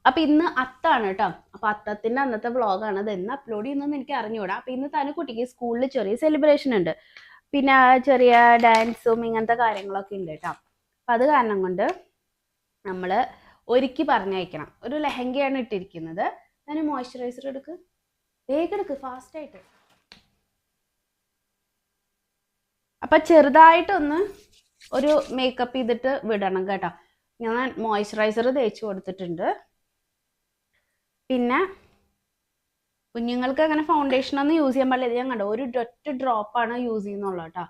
അപ്പം ഇന്ന് അത്താണ് കേട്ടോ. അപ്പം അത്തത്തിൻ്റെ അന്നത്തെ വ്ളോഗാണ്. അത് എന്ന് അപ്ലോഡ് ചെയ്യുന്നതെന്ന് എനിക്ക് അറിഞ്ഞുകൂടാ. അപ്പം ഇന്ന് തനുക്കുട്ടിക്ക് സ്കൂളിൽ ചെറിയ സെലിബ്രേഷൻ ഉണ്ട്. പിന്നെ ചെറിയ ഡാൻസും ഇങ്ങനത്തെ കാര്യങ്ങളൊക്കെ ഉണ്ട് കേട്ടോ. അപ്പം അത് കാരണം കൊണ്ട് നമ്മൾ ഒരുക്കി പറഞ്ഞയക്കണം. ഒരു ലെഹങ്കയാണ് ഇട്ടിരിക്കുന്നത്. ഞാൻ മോയ്സ്ചറൈസർ എടുക്ക്, വേഗം എടുക്ക്, ഫാസ്റ്റായിട്ട്. അപ്പം ചെറുതായിട്ടൊന്ന് ഒരു മേക്കപ്പ് ചെയ്തിട്ട് വിടണം കേട്ടോ. ഞാൻ മോയ്സ്ചറൈസർ തേച്ച് കൊടുത്തിട്ടുണ്ട്. പിന്നെ കുഞ്ഞുങ്ങൾക്ക് അങ്ങനെ ഫൗണ്ടേഷനൊന്നും യൂസ് ചെയ്യാൻ പാടില്ല. ഞാൻ കണ്ടോ ഒറ്റ ഡ്രോപ്പാണ് യൂസ് ചെയ്യുന്നുള്ളൂ കേട്ടോ.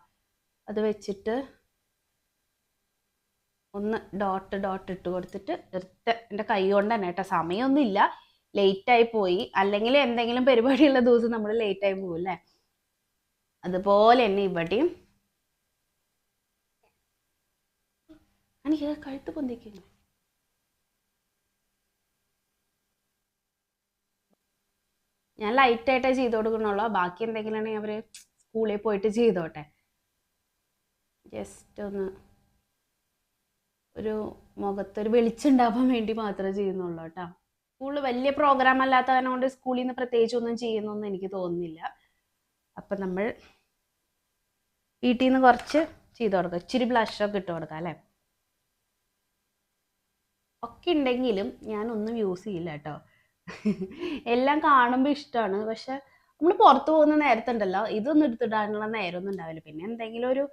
അത് വെച്ചിട്ട് ഒന്ന് ഡോട്ട് ഇട്ട് കൊടുത്തിട്ട് എൻ്റെ കൈ കൊണ്ട് തന്നെ കേട്ടോ. സമയമൊന്നുമില്ല, ലേറ്റായി പോയി. അല്ലെങ്കിൽ എന്തെങ്കിലും പരിപാടിയുള്ള ദിവസം നമ്മൾ ലേറ്റായി പോകും അല്ലേ. അതുപോലെ തന്നെ ഇവിടെയും എനിക്ക് കഴുത്ത് പൊന്തിക്കുന്നു. ഞാൻ ലൈറ്റായിട്ടേ ചെയ്ത് കൊടുക്കണുള്ളൂ. ബാക്കി എന്തെങ്കിലും ആണെങ്കിൽ അവർ സ്കൂളിൽ പോയിട്ട് ചെയ്തോട്ടെ. ജസ്റ്റ് ഒന്ന് ഒരു മുഖത്തൊരു വെളിച്ചുണ്ടാവാൻ വേണ്ടി മാത്രമേ ചെയ്യുന്നുള്ളൂ കേട്ടോ. സ്കൂളിൽ വലിയ പ്രോഗ്രാം അല്ലാത്തതിനെ കൊണ്ട് സ്കൂളിൽ നിന്ന് പ്രത്യേകിച്ച് ഒന്നും ചെയ്യുന്നൊന്നും എനിക്ക് തോന്നുന്നില്ല. അപ്പം നമ്മൾ വീട്ടിൽ നിന്ന് കുറച്ച് ചെയ്ത് കൊടുക്കുക. ഇച്ചിരി ബ്ലഷൊക്കെ ഇട്ട് കൊടുക്കാം അല്ലേ. ഒക്കെ ഉണ്ടെങ്കിലും ഞാനൊന്നും യൂസ് ചെയ്യില്ല കേട്ടോ. എല്ലാം കാണുമ്പോൾ ഇഷ്ടമാണ്. പക്ഷെ നമ്മൾ പുറത്ത് പോകുന്ന നേരത്തുണ്ടല്ലോ, ഇതൊന്നും എടുത്തിടാനുള്ള നേരമൊന്നും ഉണ്ടാവില്ല. പിന്നെ എന്തെങ്കിലും ഒരു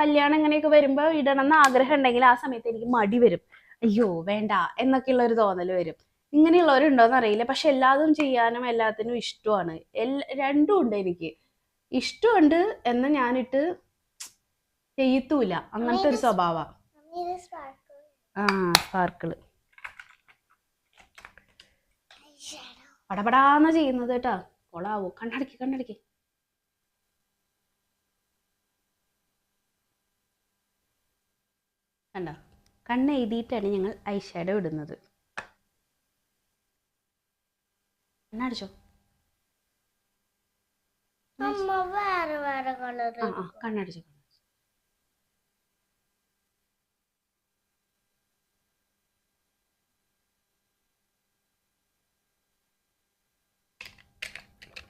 കല്യാണം ഇങ്ങനെയൊക്കെ വരുമ്പോൾ ഇടണം എന്ന് ആഗ്രഹം ഉണ്ടെങ്കിൽ ആ സമയത്ത് എനിക്ക് മടി വരും. അയ്യോ വേണ്ട എന്നൊക്കെയുള്ള ഒരു തോന്നൽ വരും. ഇങ്ങനെയുള്ളവരുണ്ടോയെന്ന് അറിയില്ല. പക്ഷെ എല്ലാതും ചെയ്യാനും എല്ലാത്തിനും ഇഷ്ടമാണ്. രണ്ടും ഉണ്ട് എനിക്ക്. ഇഷ്ടമുണ്ട് എന്ന് ഞാനിട്ട് ചെയ്യത്തൂല, അങ്ങനത്തെ ഒരു സ്വഭാവമാണ്. സ്പാർക്കിള് പടപടാന്ന് ചെയ്യുന്നത് കേട്ടോ. കൊളാവോ. കണ്ണടക്കി കണ്ടോ. കണ്ണ് എഴുതിയിട്ടാണ് ഞങ്ങൾ ഐ ഷാഡോ ഇടുന്നത്. കണ്ണടിച്ചോ. കണ്ണടിച്ചോ.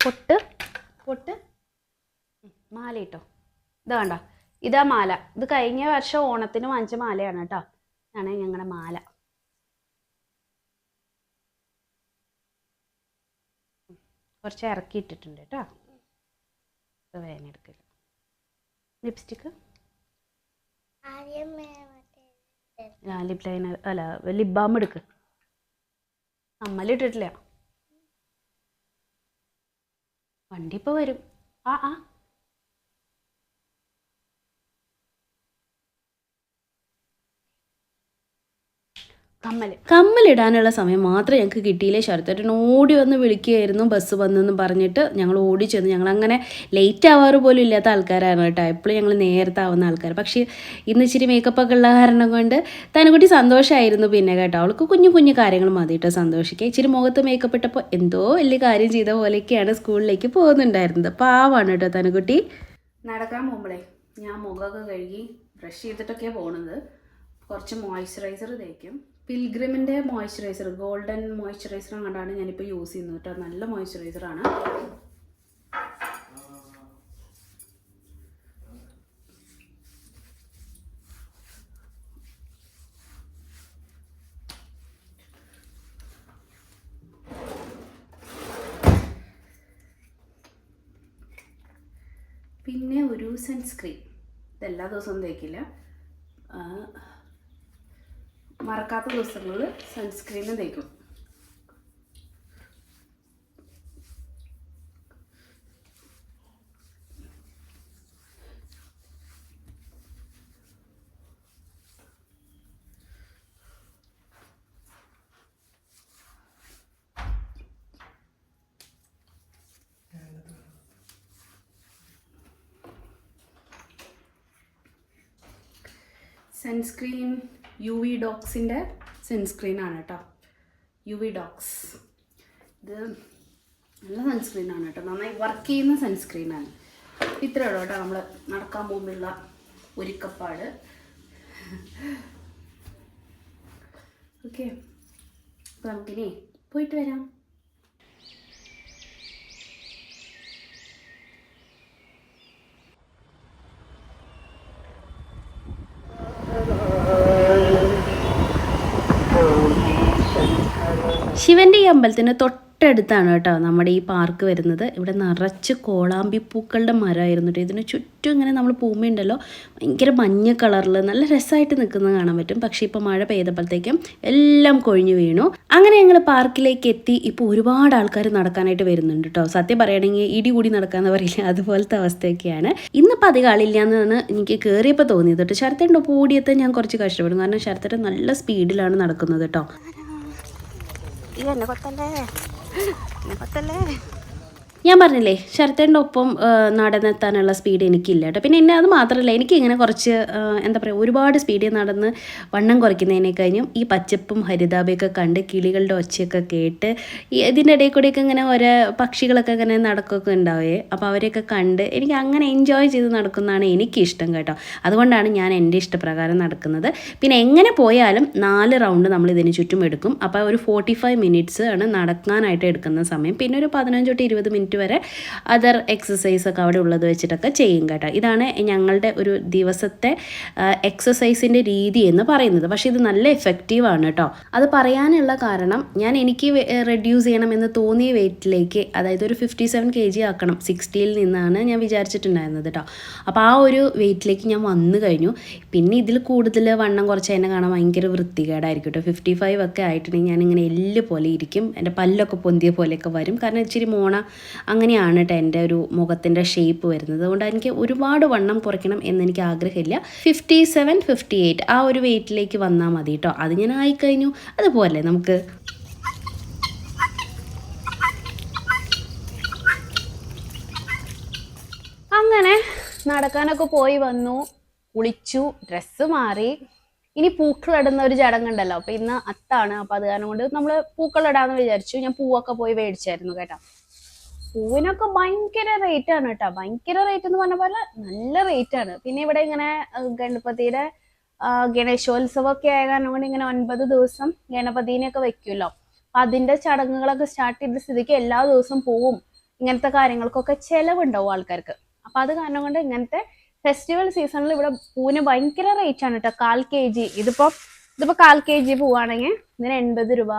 പൊട്ട് മാല ഇട്ടോ. ഇത് കണ്ടോ, ഇതാ മാല. ഇത് കഴിഞ്ഞ വർഷം ഓണത്തിന് വാങ്ങിച്ച മാലയാണ് കേട്ടോ. ഇതാണ് ഞങ്ങളുടെ മാല. കുറച്ച് ഇറക്കി ഇട്ടിട്ടുണ്ട് കേട്ടോ. വേദന എടുക്കില്ല. ലിപ്സ്റ്റിക്ക്, ലിപ് ലൈനർ അല്ല ലിപ് ബാം എടുക്ക്. കമ്മലിട്ടിട്ടില്ല. വണ്ടി ഇപ്പോൾ വരും. കമ്മലിടാനുള്ള സമയം മാത്രമേ ഞങ്ങൾക്ക് കിട്ടിയില്ലേ. ശരത്തേട്ടൻ ഓടി വന്ന് വിളിക്കുകയായിരുന്നു ബസ് വന്നെന്ന് പറഞ്ഞിട്ട്. ഞങ്ങൾ ഓടി ചെന്ന്. ഞങ്ങളങ്ങനെ ലേറ്റ് ആവാറ് പോലും ഇല്ലാത്ത ആൾക്കാരാണ് കേട്ടോ. എപ്പോഴും ഞങ്ങൾ നേരത്തെ ആവുന്ന ആൾക്കാർ. പക്ഷേ ഇന്ന് ഇച്ചിരി മേക്കപ്പൊക്കെ ഉള്ള കാരണം കൊണ്ട് തനുകുട്ടി സന്തോഷമായിരുന്നു. പിന്നെ കേട്ടോ, അവൾക്ക് കുഞ്ഞു കാര്യങ്ങൾ മതി കേട്ടോ സന്തോഷിക്കുക. ഇച്ചിരി മുഖത്ത് മേക്കപ്പ് ഇട്ടപ്പോൾ എന്തോ വലിയ കാര്യം ചെയ്ത പോലെയൊക്കെയാണ് സ്കൂളിലേക്ക് പോകുന്നുണ്ടായിരുന്നത്. പാവാണ് കേട്ടോ തനുകുട്ടി. നടക്കാൻ പോകുമ്പോഴേ ഞാൻ മുഖമൊക്കെ കഴുകി ബ്രഷ് ചെയ്തിട്ടൊക്കെയാണ് പോകുന്നത്. കുറച്ച് മോയ്സ്ചറൈസർ തേക്കും. പിൽഗ്രിമിൻ്റെ മോയ്സ്ചറൈസർ, ഗോൾഡൻ മോയ്സ്ചറൈസർ കണ്ടാണ് ഞാനിപ്പോൾ യൂസ് ചെയ്യുന്നത് കേട്ടോ. നല്ല മോയ്സ്ചറൈസറാണ്. പിന്നെ ഒരു സൺസ്ക്രീൻ. ഇതെല്ലാ ദിവസവും തേക്കില്ല, മറക്കാത്ത ദിവസങ്ങളിൽ സൺസ്ക്രീനും തേക്കും. സൺസ്ക്രീൻ UV ഡോക്സിൻ്റെ സൺസ്ക്രീനാണ് കേട്ടോ. UV ഡോക്സ് ഇത് നല്ല സൺസ്ക്രീനാണ് കേട്ടോ. നന്നായി വർക്ക് ചെയ്യുന്ന സൺസ്ക്രീനാണ്. ഇത്രയുള്ളൂ കേട്ടോ നമ്മൾ നടക്കാൻ പോകുമ്പോഴുള്ള ഒരുക്കപ്പാട്. ഓക്കെ, അപ്പോൾ നമുക്കിനി പോയിട്ട് വരാം. ശിവൻ്റെ ഈ അമ്പലത്തിന് തൊട്ടടുത്താണ് കേട്ടോ നമ്മുടെ ഈ പാർക്ക് വരുന്നത്. ഇവിടെ നിറച്ച് കോളാമ്പി പൂക്കളുടെ മരമായിരുന്നു കേട്ടോ. ഇതിന് ചുറ്റും ഇങ്ങനെ നമ്മൾ പൂമയുണ്ടല്ലോ ഭയങ്കര മഞ്ഞ കളറിൽ നല്ല രസമായിട്ട് നിൽക്കുന്നത് കാണാൻ പറ്റും. പക്ഷേ ഇപ്പോൾ മഴ പെയ്തപ്പോഴത്തേക്കും എല്ലാം കൊഴിഞ്ഞു വീണു. അങ്ങനെ ഞങ്ങൾ പാർക്കിലേക്ക് എത്തി. ഇപ്പോൾ ഒരുപാട് ആൾക്കാർ നടക്കാനായിട്ട് വരുന്നുണ്ട് കേട്ടോ. സത്യം പറയുകയാണെങ്കിൽ ഇടി കൂടി നടക്കാന്ന് പറയില്ല, അതുപോലത്തെ അവസ്ഥയൊക്കെയാണ്. ഇന്നിപ്പോൾ അധികം ആളില്ല എന്നാണ് എനിക്ക് കയറിയപ്പോൾ തോന്നിയത് കേട്ടോ. ശരത്തേൻ്റെ ഒപ്പം ഓടിയെത്താൻ ഞാൻ കുറച്ച് കഷ്ടപ്പെടും, കാരണം ശരത്തേൻ്റെ നല്ല സ്പീഡിലാണ് നടക്കുന്നത് കേട്ടോ. ഞാൻ പറഞ്ഞില്ലേ ശരത്തേൻ്റെ ഒപ്പം നടന്നെത്താനുള്ള സ്പീഡ് എനിക്കില്ല കേട്ടോ. പിന്നെ എന്നെ അത് മാത്രമല്ല, എനിക്കിങ്ങനെ കുറച്ച് എന്താ പറയുക, ഒരുപാട് സ്പീഡിൽ നടന്ന് വണ്ണം കുറയ്ക്കുന്നതിനെ കഴിഞ്ഞും ഈ പച്ചപ്പും ഹരിതാപയൊക്കെ കണ്ട് കിളികളുടെ ഒച്ചയൊക്കെ കേട്ട് ഇതിൻ്റെ ഇടയിൽ കൂടെയൊക്കെ ഇങ്ങനെ ഓരോ പക്ഷികളൊക്കെ ഇങ്ങനെ നടക്കുകയൊക്കെ ഉണ്ടാവേ. അപ്പോൾ അവരെയൊക്കെ കണ്ട് എനിക്ക് അങ്ങനെ എൻജോയ് ചെയ്ത് നടക്കുന്നതാണ് എനിക്കിഷ്ടം കേട്ടോ. അതുകൊണ്ടാണ് ഞാൻ എൻ്റെ ഇഷ്ടപ്രകാരം നടക്കുന്നത്. പിന്നെ എങ്ങനെ പോയാലും 4 റൗണ്ട് നമ്മൾ ഇതിന് ചുറ്റും എടുക്കും. അപ്പോൾ ഒരു 45 മിനിറ്റ്സ് ആണ് നടക്കാനായിട്ട് എടുക്കുന്ന സമയം. പിന്നെ ഒരു 15 തൊട്ട് 20 മിനിറ്റ് വരെ അതർ എക്സസൈസൊക്കെ അവിടെ ഉള്ളത് വെച്ചിട്ടൊക്കെ ചെയ്യും കേട്ടോ. ഇതാണ് ഞങ്ങളുടെ ഒരു ദിവസത്തെ എക്സസൈസിൻ്റെ രീതി എന്ന് പറയുന്നത്. പക്ഷേ ഇത് നല്ല എഫക്റ്റീവാണ് കേട്ടോ. അത് പറയാനുള്ള കാരണം ഞാൻ എനിക്ക് റെഡ്യൂസ് ചെയ്യണമെന്ന് തോന്നിയ വെയിറ്റിലേക്ക്, അതായത് ഒരു 57 kg ആക്കണം, 60ൽ നിന്നാണ് ഞാൻ വിചാരിച്ചിട്ടുണ്ടായിരുന്നത് കേട്ടോ. അപ്പോൾ ആ ഒരു വെയിറ്റിലേക്ക് ഞാൻ വന്നു കഴിഞ്ഞു. പിന്നെ ഇതിൽ കൂടുതൽ വണ്ണം കുറച്ച് എന്നെ കാണാൻ ഭയങ്കര വൃത്തികേടായിരിക്കും കേട്ടോ. 55 ഒക്കെ ആയിട്ടുണ്ടെങ്കിൽ ഞാനിങ്ങനെ എല്ല് പോലെ ഇരിക്കും, എൻ്റെ പല്ലൊക്കെ പൊന്തിയ പോലെയൊക്കെ വരും. കാരണം ഇച്ചിരി മോണ അങ്ങനെയാണ് കേട്ടോ എൻ്റെ ഒരു മുഖത്തിൻ്റെ ഷേപ്പ് വരുന്നത്. അതുകൊണ്ട് എനിക്ക് ഒരുപാട് വണ്ണം കുറയ്ക്കണം എന്നെനിക്ക് ആഗ്രഹമില്ല. 57, 58 ആ ഒരു വെയിറ്റിലേക്ക് വന്നാൽ മതി കേട്ടോ. അത് ഞാൻ ആയിക്കഴിഞ്ഞു. അതുപോലെ നമുക്ക് അങ്ങനെ നടക്കാനൊക്കെ പോയി വന്നു, കുളിച്ചു, ഡ്രസ്സ് മാറി. ഇനി പൂക്കളിടുന്ന ഒരു ചടങ്ങുണ്ടല്ലോ. അപ്പോൾ ഇന്ന് അത്താണ്. അപ്പോൾ അത് കാരണം കൊണ്ട് നമ്മൾ പൂക്കളിടാന്ന് വിചാരിച്ചു. ഞാൻ പൂവൊക്കെ പോയി മേടിച്ചായിരുന്നു കേട്ടോ. പൂവിനൊക്കെ ഭയങ്കര റേറ്റ് ആണ് കേട്ടോ. ഭയങ്കര റേറ്റ് എന്ന് പറഞ്ഞ പോലെ നല്ല റേറ്റ് ആണ്. പിന്നെ ഇവിടെ ഇങ്ങനെ ഗണപതിയുടെ ഗണേശോത്സവമൊക്കെ ആയ കാരണം കൊണ്ട് ഇങ്ങനെ 9 ദിവസം ഗണപതിനെയൊക്കെ വെക്കുമല്ലോ. അപ്പം അതിൻ്റെ ചടങ്ങുകളൊക്കെ സ്റ്റാർട്ട് ചെയ്ത സ്ഥിതിക്ക് എല്ലാ ദിവസവും പൂവും ഇങ്ങനത്തെ കാര്യങ്ങൾക്കൊക്കെ ചിലവുണ്ടാവും ആൾക്കാർക്ക്. അപ്പം അത് കാരണം കൊണ്ട് ഇങ്ങനത്തെ ഫെസ്റ്റിവൽ സീസണിൽ ഇവിടെ പൂവിന് ഭയങ്കര റേറ്റ് ആണ് കേട്ടോ. 1/4 kg ഇതിപ്പോൾ 1/4 kg പൂവാണെങ്കിൽ ഇതിന് 80 രൂപ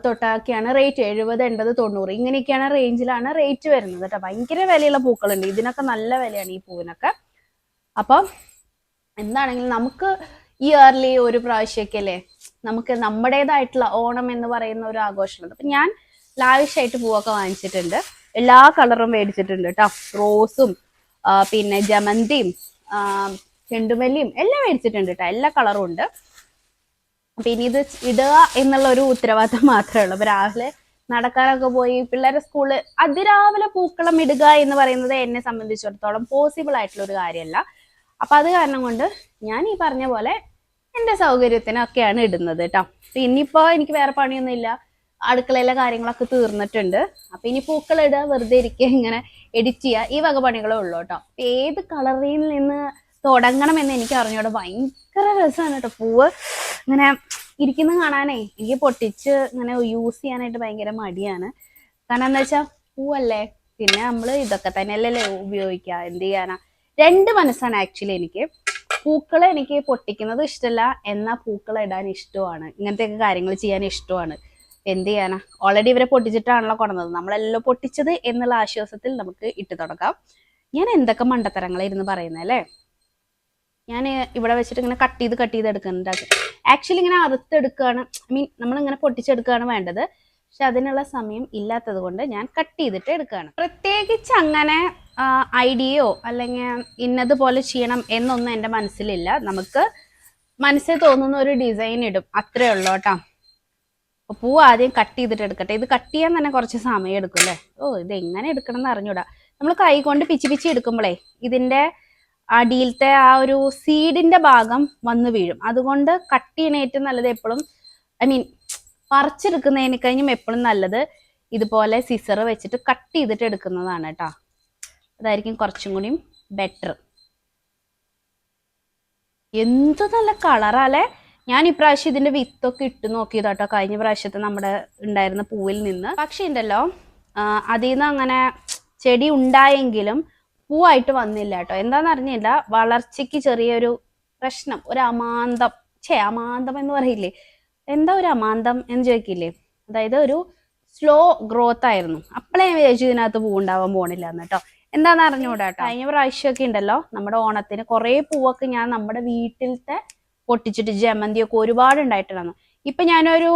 തൊട്ടൊക്കെയാണ് റേറ്റ്. 70, 80, 90 ഇങ്ങനെയൊക്കെയാണ് റേഞ്ചിലാണ് റേറ്റ് വരുന്നത് കേട്ടോ. ഭയങ്കര വിലയുള്ള പൂക്കളുണ്ട്. ഇതിനൊക്കെ നല്ല വിലയാണ് ഈ പൂവിനൊക്കെ. അപ്പം എന്താണെങ്കിലും നമുക്ക് ഇയർലി ഒരു പ്രാവശ്യമൊക്കെ അല്ലേ നമുക്ക് നമ്മുടേതായിട്ടുള്ള ഓണം എന്ന് പറയുന്ന ഒരു ആഘോഷമുണ്ട്. അപ്പം ഞാൻ ലാവിഷായിട്ട് പൂവൊക്കെ വാങ്ങിച്ചിട്ടുണ്ട്. എല്ലാ കളറും മേടിച്ചിട്ടുണ്ട് കേട്ടോ. റോസും പിന്നെ ജമന്തിയും ചെണ്ടുമല്ലിയും എല്ലാം മേടിച്ചിട്ടുണ്ട് കേട്ടോ. എല്ലാ കളറും ഉണ്ട്. പിന്നെ ഇത് ഇടുക എന്നുള്ള ഒരു ഉത്തരവാദിത്തം മാത്രമേ ഉള്ളൂ. അപ്പൊ രാവിലെ നടക്കാനൊക്കെ പോയി പിള്ളേരെ സ്കൂളിൽ അതിരാവിലെ പൂക്കളം ഇടുക എന്ന് പറയുന്നത് എന്നെ സംബന്ധിച്ചിടത്തോളം പോസിബിൾ ആയിട്ടുള്ള ഒരു കാര്യമല്ല. അപ്പൊ അത് കാരണം കൊണ്ട് ഞാൻ ഈ പറഞ്ഞ പോലെ എൻ്റെ സൗകര്യത്തിനൊക്കെയാണ് ഇടുന്നത് കേട്ടോ. ഇനിയിപ്പോ എനിക്ക് വേറെ പണിയൊന്നും ഇല്ല, അടുക്കളയിലെ കാര്യങ്ങളൊക്കെ തീർന്നിട്ടുണ്ട്. അപ്പൊ ഇനി പൂക്കളിടുക, വെറുതെ ഇരിക്കുക, ഇങ്ങനെ എഡിറ്റ് ചെയ്യുക, ഈ വക പണികളേ ഉള്ളൂ കേട്ടോ. ഏത് കളറിൽ നിന്ന് തുടങ്ങണമെന്ന് എനിക്ക് അറിഞ്ഞോടെ ഭയങ്കര രസമാണ് കേട്ടോ. പൂവ് ഇങ്ങനെ ഇരിക്കുന്ന കാണാനേ എനിക്ക് പൊട്ടിച്ച് ഇങ്ങനെ യൂസ് ചെയ്യാനായിട്ട് ഭയങ്കര മടിയാണ്. കാരണം എന്താ വെച്ചാൽ പൂവല്ലേ, പിന്നെ നമ്മൾ ഇതൊക്കെ തന്നെയല്ലേ ഉപയോഗിക്കുക, എന്ത് ചെയ്യാനാ. 2 മനസ്സാണ് ആക്ച്വലി എനിക്ക്. പൂക്കളെ എനിക്ക് പൊട്ടിക്കുന്നത് ഇഷ്ടമല്ല, എന്നാൽ പൂക്കളെ ഇടാൻ ഇഷ്ടമാണ്, ഇങ്ങനത്തെയൊക്കെ കാര്യങ്ങൾ ചെയ്യാൻ ഇഷ്ടമാണ്. എന്ത് ചെയ്യാനാ, ഓൾറെഡി ഇവരെ പൊട്ടിച്ചിട്ടാണല്ലോ കൊണ്ടുവന്നത്, നമ്മളെല്ലാം പൊട്ടിച്ചത് എന്നുള്ള ആശ്വാസത്തിൽ നമുക്ക് ഇട്ട് തുടങ്ങാം. ഞാൻ എന്തൊക്കെ മണ്ടത്തരങ്ങളായിരുന്നു പറയുന്നത് അല്ലേ. ഞാൻ ഇവിടെ വെച്ചിട്ട് ഇങ്ങനെ കട്ട് ചെയ്ത് എടുക്കുന്നുണ്ട്. ആക്ച്വലി ഇങ്ങനെ അറുത്തെടുക്കുകയാണ്, നമ്മളിങ്ങനെ പൊട്ടിച്ചെടുക്കുകയാണ് വേണ്ടത്. പക്ഷെ അതിനുള്ള സമയം ഇല്ലാത്തത് കൊണ്ട് ഞാൻ കട്ട് ചെയ്തിട്ട് എടുക്കുകയാണ്. പ്രത്യേകിച്ച് അങ്ങനെ ഐഡിയയോ അല്ലെങ്കിൽ ഇന്നതുപോലെ ചെയ്യണം എന്നൊന്നും എൻ്റെ മനസ്സിലില്ല. നമുക്ക് മനസ്സിൽ തോന്നുന്ന ഒരു ഡിസൈൻ ഇടും, അത്രേ ഉള്ളൂ കേട്ടോ. അപ്പോൾ പൂ ആദ്യം കട്ട് ചെയ്തിട്ട് എടുക്കട്ടെ. ഇത് കട്ട് ചെയ്യാൻ തന്നെ കുറച്ച് സമയം എടുക്കും അല്ലേ. ഇത് എങ്ങനെ എടുക്കണം എന്ന് അറിഞ്ഞൂടാ. നമ്മൾ കൈ കൊണ്ട് പിച്ചി എടുക്കുമ്പോഴേ ഇതിൻ്റെ അടിയിലത്തെ ആ ഒരു സീഡിന്റെ ഭാഗം വന്ന് വീഴും. അതുകൊണ്ട് കട്ട് ചെയ്യണ ഏറ്റവും നല്ലത് എപ്പോഴും, പറിച്ചെടുക്കുന്നതിന് കഴിഞ്ഞും എപ്പോഴും നല്ലത് ഇതുപോലെ സിസർ വെച്ചിട്ട് കട്ട് ചെയ്തിട്ട് എടുക്കുന്നതാണ് കേട്ടോ. അതായിരിക്കും കുറച്ചും കൂടിയും ബെറ്റർ. എന്ത് നല്ല കളറാല്ലേ. ഞാൻ ഇപ്രാവശ്യം ഇതിന്റെ വിത്തൊക്കെ ഇട്ട് നോക്കിയതാട്ടോ, കഴിഞ്ഞ പ്രാവശ്യത്തെ നമ്മുടെ ഉണ്ടായിരുന്ന പൂവിൽ നിന്ന്. പക്ഷെ ഉണ്ടല്ലോ അതിൽ നിന്ന് അങ്ങനെ ചെടി ഉണ്ടായെങ്കിലും പൂവായിട്ട് വന്നില്ല കേട്ടോ. എന്താന്ന് അറിഞ്ഞില്ല, വളർച്ചയ്ക്ക് ചെറിയൊരു പ്രശ്നം, ഒരു അമാന്തം. അമാന്തം എന്ന് പറയില്ലേ, എന്താ ഒരു അമാന്തം എന്ന് ചോദിക്കില്ലേ, അതായത് ഒരു സ്ലോ ഗ്രോത്ത് ആയിരുന്നു. അപ്പോഴേ ഞാൻ വിചാരിച്ചു ഇതിനകത്ത് പൂവുണ്ടാവാൻ പോണില്ല എന്ന് കേട്ടോ. എന്താണെന്ന് അറിഞ്ഞൂടാ കേട്ടോ. കഴിഞ്ഞ പ്രാവശ്യമൊക്കെ ഉണ്ടല്ലോ നമ്മുടെ ഓണത്തിന് കുറേ പൂവൊക്കെ ഞാൻ നമ്മുടെ വീട്ടിലത്തെ പൊട്ടിച്ചിട്ട് ജമന്തിയൊക്കെ ഒരുപാട് ഉണ്ടായിട്ടുണ്ടായിരുന്നു. ഇപ്പൊ ഞാനൊരു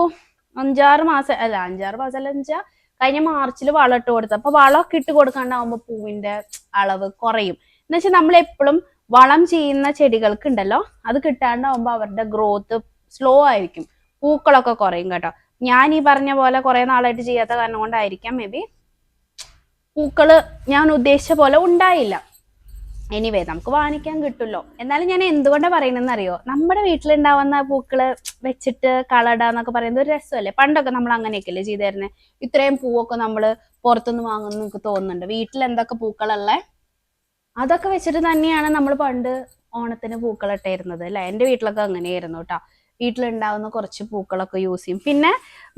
5-6 മാസം അല്ല കഴിഞ്ഞ മാർച്ചിൽ വളം ഇട്ട് കൊടുത്തു. അപ്പൊ വളമൊക്കെ ഇട്ട് കൊടുക്കാണ്ടാവുമ്പോ പൂവിന്റെ അളവ് കുറയും. എന്നുവെച്ചാൽ നമ്മൾ എപ്പോഴും വളം ചെയ്യുന്ന ചെടികൾക്ക് ഉണ്ടല്ലോ, അത് കിട്ടാണ്ടാവുമ്പോ അവരുടെ ഗ്രോത്ത് സ്ലോ ആയിരിക്കും, പൂക്കളൊക്കെ കുറയും കേട്ടോ. ഞാൻ ഈ പറഞ്ഞ പോലെ കുറെ നാളായിട്ട് ചെയ്യാത്ത കാരണം കൊണ്ടായിരിക്കാം മേ ബി പൂക്കള് ഞാൻ ഉദ്ദേശിച്ച പോലെ ഉണ്ടായില്ല. എനിവേ നമുക്ക് വാങ്ങിക്കാൻ കിട്ടുമല്ലോ. എന്നാലും ഞാൻ എന്തുകൊണ്ടാണ് പറയണെന്ന് അറിയോ, നമ്മുടെ വീട്ടിലുണ്ടാവുന്ന പൂക്കള് വെച്ചിട്ട് കളടാന്നൊക്കെ പറയുന്നത് ഒരു രസമല്ലേ. പണ്ടൊക്കെ നമ്മൾ അങ്ങനെയൊക്കെയല്ലേ ചെയ്തായിരുന്നെ. ഇത്രയും പൂവൊക്കെ നമ്മള് പുറത്തുനിന്ന് വാങ്ങുന്ന നമുക്ക് തോന്നുന്നുണ്ട്. വീട്ടിൽ എന്തൊക്കെ പൂക്കളല്ലേ അതൊക്കെ വെച്ചിട്ട് തന്നെയാണ് നമ്മൾ പണ്ട് ഓണത്തിന് പൂക്കളിട്ടായിരുന്നത് അല്ലെ. എൻ്റെ വീട്ടിലൊക്കെ അങ്ങനെയായിരുന്നു കേട്ടോ. വീട്ടിലുണ്ടാവുന്ന കുറച്ച് പൂക്കളൊക്കെ യൂസ് ചെയ്യും. പിന്നെ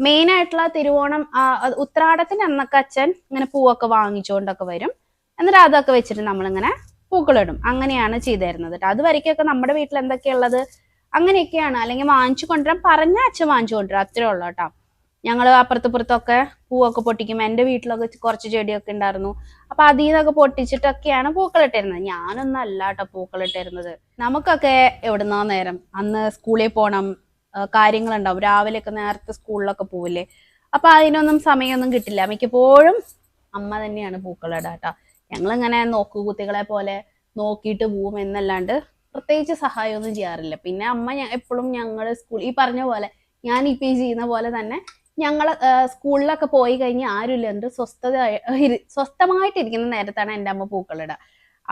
മെയിൻ ആയിട്ടുള്ള തിരുവോണം ഉത്രാടത്തിന് അന്നൊക്കെ അച്ഛൻ ഇങ്ങനെ പൂവൊക്കെ വാങ്ങിച്ചുകൊണ്ടൊക്കെ വരും. എന്നിട്ട് അതൊക്കെ വെച്ചിട്ട് നമ്മളിങ്ങനെ പൂക്കളിടും. അങ്ങനെയാണ് ചെയ്തായിരുന്നത് കേട്ടോ. അത് വരയ്ക്കൊക്കെ നമ്മുടെ വീട്ടിൽ എന്തൊക്കെയുള്ളത് അങ്ങനെയൊക്കെയാണ്. അല്ലെങ്കിൽ വാങ്ങിച്ചു കൊണ്ടുവരാൻ പറഞ്ഞ അച്ഛൻ വാങ്ങിച്ചു കൊണ്ടുവരാം, അത്രേ ഉള്ളൂ കേട്ടോ. ഞങ്ങൾ അപ്പുറത്തുപുറത്തൊക്കെ പൂവൊക്കെ പൊട്ടിക്കും. എൻ്റെ വീട്ടിലൊക്കെ കുറച്ച് ചെടിയൊക്കെ ഉണ്ടായിരുന്നു. അപ്പൊ അതിൽ നിന്നൊക്കെ പൊട്ടിച്ചിട്ടൊക്കെയാണ് പൂക്കളിട്ടിരുന്നത്. ഞാനൊന്നും അല്ല കേട്ടോ പൂക്കളിട്ടിരുന്നത്. നമുക്കൊക്കെ എവിടുന്നാ നേരം, അന്ന് സ്കൂളിൽ പോകണം, കാര്യങ്ങളുണ്ടാവും. രാവിലെയൊക്കെ നേരത്തെ സ്കൂളിലൊക്കെ പോവില്ലേ, അപ്പൊ അതിനൊന്നും സമയമൊന്നും കിട്ടില്ല. മിക്കപ്പോഴും അമ്മ തന്നെയാണ് പൂക്കളിടുക കേട്ടോ. ഞങ്ങളിങ്ങനെ നോക്കുകുത്തികളെ പോലെ നോക്കിയിട്ട് പോവും എന്നല്ലാണ്ട് പ്രത്യേകിച്ച് സഹായമൊന്നും ചെയ്യാറില്ല. പിന്നെ അമ്മ എപ്പോഴും ഞങ്ങൾ ഈ പറഞ്ഞ പോലെ ഞാൻ ഇപ്പൊ ഈ ചെയ്യുന്ന പോലെ തന്നെ ഞങ്ങൾ സ്കൂളിലൊക്കെ പോയി കഴിഞ്ഞ് ആരുമില്ല, എന്ത് സ്വസ്ഥമായിട്ടിരിക്കുന്ന നേരത്താണ് എൻ്റെ അമ്മ പൂക്കളിടുക.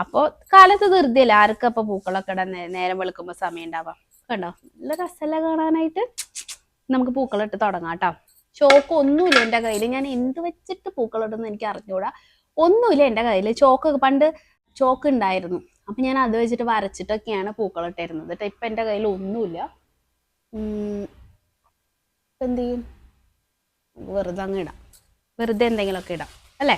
അപ്പോൾ കാലത്ത് ധൃതിയല്ല, ആർക്കും അപ്പൊ പൂക്കളൊക്കെ ഇടാൻ നേരം വെളുക്കുമ്പോൾ സമയം ഉണ്ടാവാം. കണ്ടോ നല്ല രസമല്ല കാണാനായിട്ട്. നമുക്ക് പൂക്കളിട്ട് തുടങ്ങാം കേട്ടോ. ചോക്ക് ഒന്നുമില്ല എൻ്റെ കയ്യിൽ, ഞാൻ എന്ത് വെച്ചിട്ട് പൂക്കളിടുന്നു എനിക്ക് അറിഞ്ഞൂടാ. ഒന്നുമില്ല എൻ്റെ കയ്യിൽ. പണ്ട് ചോക്ക് ഉണ്ടായിരുന്നു, അപ്പൊ ഞാൻ അത് വെച്ചിട്ട് വരച്ചിട്ടൊക്കെയാണ് പൂക്കളിട്ടിരുന്നത് കേട്ടോ. ഇപ്പൊ എൻ്റെ കയ്യിൽ ഒന്നുമില്ല. എന്ത് ചെയ്യും, വെറുതെ അങ്ങ് ഇടാം, വെറുതെ എന്തെങ്കിലുമൊക്കെ ഇടാം അല്ലേ.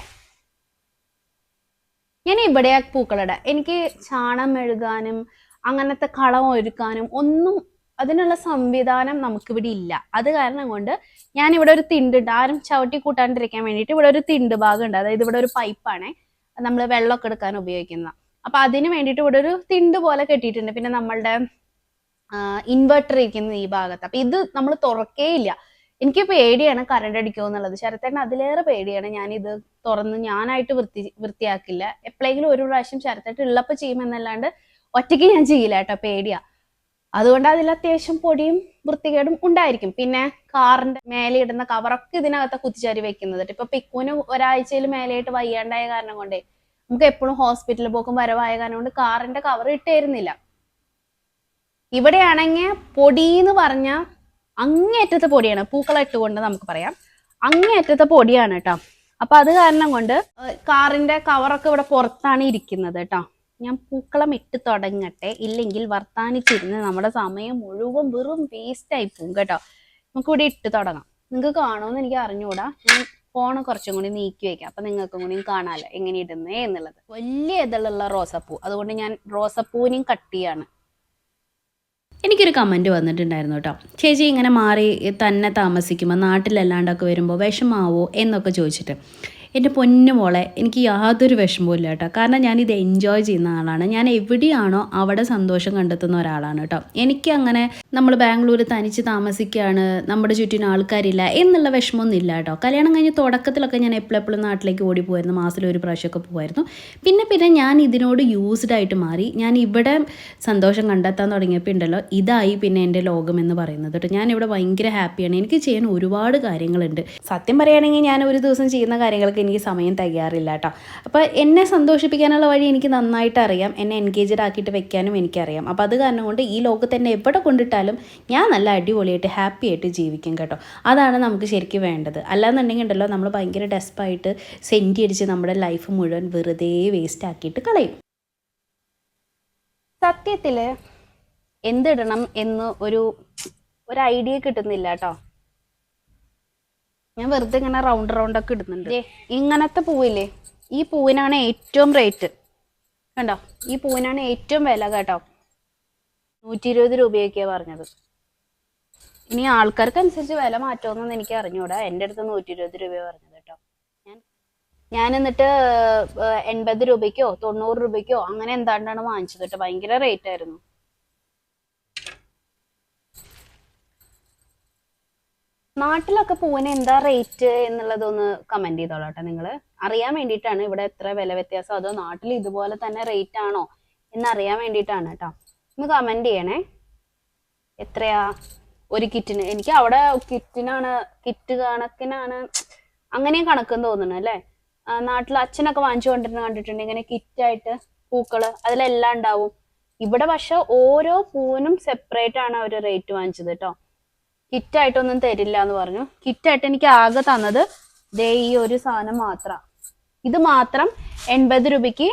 ഞാൻ ഇവിടെയാ പൂക്കളിടാം. എനിക്ക് ചാണം മെഴുകാനും അങ്ങനത്തെ കളം ഒരുക്കാനും ഒന്നും അതിനുള്ള സംവിധാനം നമുക്കിവിടെ ഇല്ല. അത് കാരണം കൊണ്ട് ഞാൻ ഇവിടെ ഒരു തിണ്ടുണ്ട്, ആരും ചവിട്ടി കൂട്ടാണ്ടിരിക്കാൻ വേണ്ടിയിട്ട് ഇവിടെ ഒരു തിണ്ട് ഭാഗം ഉണ്ട്. അതായത് ഇവിടെ ഒരു പൈപ്പാണ് നമ്മൾ വെള്ളമൊക്കെ എടുക്കാൻ ഉപയോഗിക്കുന്ന. അപ്പൊ അതിന് വേണ്ടിയിട്ട് ഇവിടെ ഒരു തിണ്ട് പോലെ കെട്ടിയിട്ടുണ്ട്. പിന്നെ നമ്മളുടെ ഇൻവെർട്ടർ ഇരിക്കുന്നത് ഈ ഭാഗത്ത്. അപ്പൊ ഇത് നമ്മൾ തുറക്കേയില്ല. എനിക്ക് പേടിയാണ് കറണ്ട് അടിക്കുമോ എന്നുള്ളത്. ശരത്തേട്ടൻ അതിലേറെ പേടിയാണ്. ഞാനിത് തുറന്ന് ഞാനായിട്ട് വൃത്തിയാക്കില്ല. എപ്പോഴെങ്കിലും ഒരു പ്രാവശ്യം ശരത്തേട്ടൻ ഉള്ളപ്പോൾ ചെയ്യുമെന്നല്ലാണ്ട് ഒറ്റയ്ക്ക് ഞാൻ ചെയ്യില്ല കേട്ടോ, പേടിയാ. അതുകൊണ്ട് അതിൽ അത്യാവശ്യം പൊടിയും വൃത്തികേടും ഉണ്ടായിരിക്കും. പിന്നെ കാറിന്റെ മേലെ ഇടുന്ന കവറൊക്കെ ഇതിനകത്ത് കുത്തിച്ചാരി വെക്കുന്നത്. ഇപ്പൊ പിക്കുവിന് ഒരാഴ്ചയിൽ മേലെയായിട്ട് വയ്യാണ്ടായ കാരണം കൊണ്ടേ നമുക്ക് എപ്പോഴും ഹോസ്പിറ്റലിൽ പോക്കും വരവായ കാരണം കൊണ്ട് കാറിന്റെ കവർ ഇട്ടായിരുന്നില്ല. ഇവിടെയാണെങ്കിൽ പൊടി എന്ന് പറഞ്ഞ അങ്ങേയറ്റത്തെ പൊടിയാണ്, പൂക്കളിട്ടുകൊണ്ട് നമുക്ക് പറയാം അങ്ങേയറ്റത്തെ പൊടിയാണ് കേട്ടോ. അപ്പൊ അത് കാരണം കൊണ്ട് കാറിന്റെ കവറൊക്കെ ഇവിടെ പുറത്താണ് ഇരിക്കുന്നത് കേട്ടോ. ഞാൻ പൂക്കളം ഇട്ട് തുടങ്ങട്ടെ, ഇല്ലെങ്കിൽ വർത്താനിച്ചിരുന്ന് നമ്മുടെ സമയം മുഴുവൻ വെറും വേസ്റ്റ് ആയി പോകും കേട്ടോ. നമുക്ക് ഇവിടെ ഇട്ട് തുടങ്ങാം. നിങ്ങൾക്ക് കാണുമെന്ന് എനിക്ക് അറിഞ്ഞുകൂടാ. ഞാൻ ഫോണ് കുറച്ചും കൂടി നീക്കി വെക്കാം, അപ്പൊ നിങ്ങൾക്കും കൂടി കാണാമല്ലോ എങ്ങനെ ഇടുന്നേ എന്നുള്ളത്. വലിയ ഇതളുള്ള റോസപ്പൂ, അതുകൊണ്ട് ഞാൻ റോസപ്പൂവിനെയും കട്ട് ചെയ്യാണ്. എനിക്കൊരു കമൻറ്റ് വന്നിട്ടുണ്ടായിരുന്നു കേട്ടോ. ചേച്ചി ഇങ്ങനെ മാറി തന്നെ താമസിക്കുമ്പോൾ നാട്ടിലല്ലാണ്ടൊക്കെ വരുമ്പോൾ വിഷമാവോ എന്നൊക്കെ ചോദിച്ചിട്ട്. എൻ്റെ പൊന്നു മോളെ, എനിക്ക് യാതൊരു വിഷമവും ഇല്ല കേട്ടോ. കാരണം ഞാനിത് എൻജോയ് ചെയ്യുന്ന ആളാണ്. ഞാൻ എവിടെയാണോ അവിടെ സന്തോഷം കണ്ടെത്തുന്ന ഒരാളാണ് കേട്ടോ. എനിക്ക് അങ്ങനെ നമ്മൾ ബാംഗ്ലൂർ തനിച്ച് താമസിക്കുകയാണ്, നമ്മുടെ ചുറ്റിനും ആൾക്കാരില്ല എന്നുള്ള വിഷമമൊന്നും ഇല്ല കേട്ടോ. കല്യാണം കഴിഞ്ഞ് തുടക്കത്തിലൊക്കെ ഞാൻ എപ്പോഴും നാട്ടിലേക്ക് ഓടിപ്പോയിരുന്നു, മാസത്തിൽ ഒരു പ്രാവശ്യമൊക്കെ പോകുമായിരുന്നു. പിന്നെ ഞാൻ ഇതിനോട് യൂസ്ഡ് ആയിട്ട് മാറി. ഞാൻ ഇവിടെ സന്തോഷം കണ്ടെത്താൻ തുടങ്ങിയപ്പോൾ ഉണ്ടല്ലോ, ഇതായി പിന്നെ എൻ്റെ ലോകം എന്ന് പറയുന്നത് കേട്ടോ. ഞാനിവിടെ ഭയങ്കര ഹാപ്പിയാണ്. എനിക്ക് ചെയ്യാൻ ഒരുപാട് കാര്യങ്ങളുണ്ട്. സത്യം പറയുകയാണെങ്കിൽ ഞാൻ ഒരു ദിവസം ചെയ്യുന്ന കാര്യങ്ങൾക്ക് എനിക്ക് സമയം തികയാറില്ല കേട്ടോ. അപ്പോൾ എന്നെ സന്തോഷിപ്പിക്കാനുള്ള വഴി എനിക്ക് നന്നായിട്ട് അറിയാം, എന്നെ എൻഗേജ്ഡ് ആക്കിയിട്ട് വെക്കാനും എനിക്കറിയാം. അപ്പോൾ അത് കാരണം കൊണ്ട് ഈ ലോകത്ത് എന്നെ എവിടെ കൊണ്ടിട്ടാലും ഞാൻ നല്ല അടിപൊളിയായിട്ട് ഹാപ്പി ആയിട്ട് ജീവിക്കും കേട്ടോ. അതാണ് നമുക്ക് ശരിക്കും വേണ്ടത്. അല്ലാന്നുണ്ടെങ്കിൽ ഉണ്ടല്ലോ നമ്മൾ ഭയങ്കര ഡെസ്പായിട്ട് സെൻറ്റി അടിച്ച് നമ്മുടെ ലൈഫ് മുഴുവൻ വെറുതെ വേസ്റ്റ് ആക്കിയിട്ട് കളയും. സത്യത്തിൽ എന്തിടണം എന്ന് ഒരു ഒരു ഐഡിയ കിട്ടുന്നില്ല കേട്ടോ. ഞാൻ വെറുതെ ഇങ്ങനെ റൗണ്ട് ഒക്കെ ഇടുന്നുണ്ട്. ഇങ്ങനത്തെ പൂവില്ലേ, ഈ പൂവിനാണ് ഏറ്റവും റേറ്റ്. കണ്ടോ, ഈ പൂവിനാണ് ഏറ്റവും വില കേട്ടോ. 120 രൂപയൊക്കെയാണ് പറഞ്ഞത്. ഇനി ആൾക്കാർക്ക് അനുസരിച്ച് വില മാറ്റുമെന്നൊന്നും എനിക്ക് അറിഞ്ഞൂടാ. എൻ്റെ അടുത്ത് 120 രൂപയാണ് പറഞ്ഞത് കേട്ടോ. ഞാൻ എന്നിട്ട് 80 രൂപയ്ക്കോ 90 രൂപയ്ക്കോ അങ്ങനെ എന്താണ്ടാണ് വാങ്ങിച്ചത് കേട്ടോ. ഭയങ്കര റേറ്റ് ആയിരുന്നു. നാട്ടിലൊക്കെ പൂവിന് എന്താ റേറ്റ് എന്നുള്ളതൊന്ന് കമന്റ് ചെയ്തോളാം കേട്ടോ. നിങ്ങൾ അറിയാൻ വേണ്ടിയിട്ടാണ് ഇവിടെ എത്ര വില വ്യത്യാസം, അതോ നാട്ടിൽ ഇതുപോലെ തന്നെ റേറ്റ് ആണോ എന്നറിയാൻ വേണ്ടിയിട്ടാണ് കേട്ടോ. ഒന്ന് കമന്റ് ചെയ്യണേ. എത്രയാ ഒരു കിറ്റിന്? എനിക്ക് അവിടെ കിറ്റ് കണക്കിനാണ് അങ്ങനെയും കണക്കെന്ന് തോന്നുന്നു അല്ലേ. നാട്ടിൽ അച്ഛനൊക്കെ വാങ്ങിച്ചു കൊണ്ടിരുന്ന കണ്ടിട്ടുണ്ട് ഇങ്ങനെ കിറ്റായിട്ട് പൂക്കള്, അതിലെല്ലാം ഉണ്ടാവും. ഇവിടെ പക്ഷെ ഓരോ പൂവിനും സെപ്പറേറ്റ് ആണ് അവർ റേറ്റ് വാങ്ങിച്ചത് കേട്ടോ. കിറ്റായിട്ടൊന്നും തരില്ല എന്ന് പറഞ്ഞു. കിറ്റായിട്ട് എനിക്ക് ആകെ തന്നത് ദേ ഈ ഒരു സാധനം മാത്രം. ഇത് മാത്രം 80 രൂപയ്ക്ക്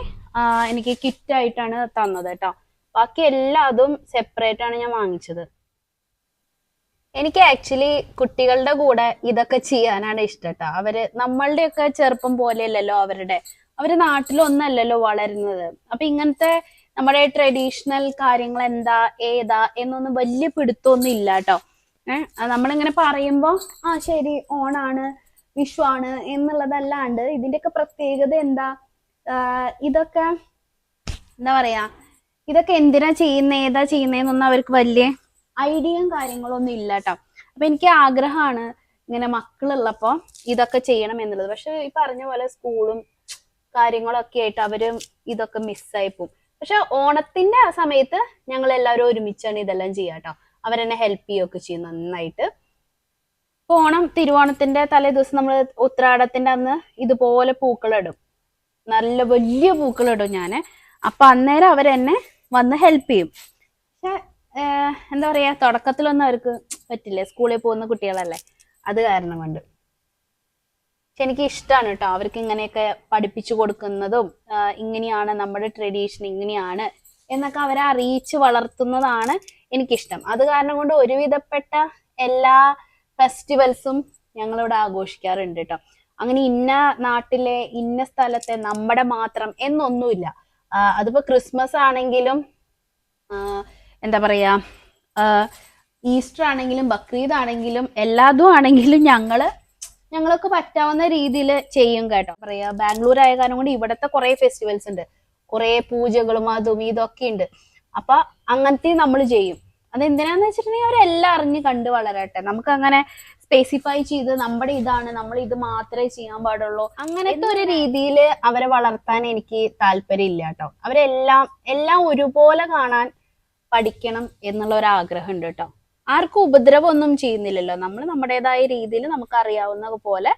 എനിക്ക് കിറ്റായിട്ടാണ് തന്നത് കേട്ടോ. ബാക്കി എല്ലാതും സെപ്പറേറ്റ് ആണ് ഞാൻ വാങ്ങിച്ചത്. എനിക്ക് ആക്ച്വലി കുട്ടികളുടെ കൂടെ ഇതൊക്കെ ചെയ്യാനാണ് ഇഷ്ടം കേട്ടോ. നമ്മളുടെയൊക്കെ ചെറുപ്പം പോലെയല്ലല്ലോ അവര് നാട്ടിലൊന്നല്ലല്ലോ വളരുന്നത്. അപ്പൊ ഇങ്ങനത്തെ നമ്മുടെ ട്രഡീഷണൽ കാര്യങ്ങൾ എന്താ ഏതാ എന്നൊന്നും വലിയ പിടുത്തമൊന്നും ഇല്ല കേട്ടോ. നമ്മളിങ്ങനെ പറയുമ്പോ ശരി ഓണാണ് വിഷുവാണ് എന്നുള്ളതല്ലാണ്ട് ഇതിന്റെയൊക്കെ പ്രത്യേകത എന്താ, ഇതൊക്കെ എന്താ പറയാ, ഇതൊക്കെ എന്തിനാ ചെയ്യുന്നേ ഏതാ ചെയ്യുന്നേന്നൊന്നും അവർക്ക് വലിയ ഐഡിയയും കാര്യങ്ങളൊന്നും ഇല്ല കേട്ടോ. അപ്പൊ എനിക്ക് ആഗ്രഹമാണ് ഇങ്ങനെ മക്കളുള്ളപ്പോ ഇതൊക്കെ ചെയ്യണം എന്നുള്ളത്. പക്ഷെ ഈ പറഞ്ഞ പോലെ സ്കൂളും കാര്യങ്ങളൊക്കെ ആയിട്ട് അവര് ഇതൊക്കെ മിസ്സായി പോകും. പക്ഷെ ഓണത്തിന്റെ ആ സമയത്ത് ഞങ്ങൾ എല്ലാവരും ഒരുമിച്ചാണ് ഇതെല്ലാം ചെയ്യാം കേട്ടോ. അവരെന്നെ ഹെൽപ്പ് ചെയ്യുകയൊക്കെ ചെയ്യും നന്നായിട്ട്. ഓണം തിരുവോണത്തിന്റെ തലേ ദിവസം നമ്മൾ ഉത്രാടത്തിന്റെ അന്ന് ഇതുപോലെ പൂക്കളിടും, നല്ല വലിയ പൂക്കളിടും ഞാന്. അപ്പൊ അന്നേരം അവരെന്നെ വന്ന് ഹെൽപ്പ് ചെയ്യും. പക്ഷെ എന്താ പറയാ, തുടക്കത്തിലൊന്നും അവർക്ക് പറ്റില്ല, സ്കൂളിൽ പോകുന്ന കുട്ടികളല്ലേ, അത് കാരണം കൊണ്ട്. പക്ഷെ എനിക്ക് ഇഷ്ടമാണ് കേട്ടോ അവർക്ക് ഇങ്ങനെയൊക്കെ പഠിപ്പിച്ചു കൊടുക്കുന്നതും ഇങ്ങനെയാണ് നമ്മുടെ ട്രഡീഷൻ ഇങ്ങനെയാണ് എന്നൊക്കെ അവരെ അറിയിച്ച് വളർത്തുന്നതാണ് എനിക്കിഷ്ടം. അത് കാരണം കൊണ്ട് ഒരുവിധപ്പെട്ട എല്ലാ ഫെസ്റ്റിവൽസും ഞങ്ങളിവിടെ ആഘോഷിക്കാറുണ്ട് കേട്ടോ. അങ്ങനെ ഇന്ന നാട്ടിലെ ഇന്ന സ്ഥലത്തെ നമ്മുടെ മാത്രം എന്നൊന്നുമില്ല. അതിപ്പോ ക്രിസ്മസ് ആണെങ്കിലും എന്താ പറയാ, ഈസ്റ്റർ ആണെങ്കിലും ബക്രീദ് ആണെങ്കിലും എല്ലാതും ആണെങ്കിലും ഞങ്ങൾക്ക് പറ്റാവുന്ന രീതിയിൽ ചെയ്യും കേട്ടോ. പറയാ ബാംഗ്ലൂർ ആയ കാരണം കൊണ്ട് ഇവിടത്തെ കുറെ ഫെസ്റ്റിവൽസ് ഉണ്ട്, കുറെ പൂജകളും അതും ഇതൊക്കെ ഉണ്ട്. അപ്പൊ അങ്ങനത്തെ നമ്മൾ ചെയ്യും. അതെന്തിനാന്ന് വെച്ചിട്ടുണ്ടെങ്കിൽ അവരെല്ലാം അറിഞ്ഞ് കണ്ട് വളരട്ടെ. നമുക്ക് അങ്ങനെ സ്പെസിഫൈ ചെയ്ത് നമ്മുടെ ഇതാണ് നമ്മൾ ഇത് മാത്രമേ ചെയ്യാൻ പാടുള്ളൂ അങ്ങനത്തെ ഒരു രീതിയിൽ അവരെ വളർത്താൻ എനിക്ക് താല്പര്യം ഇല്ല കേട്ടോ. എല്ലാം ഒരുപോലെ കാണാൻ പഠിക്കണം എന്നുള്ള ഒരു ആഗ്രഹം ഉണ്ട് കേട്ടോ. ആർക്കും ഉപദ്രവം ഒന്നും ചെയ്യുന്നില്ലല്ലോ. നമ്മൾ നമ്മുടേതായ രീതിയിൽ നമുക്ക് അറിയാവുന്ന പോലെ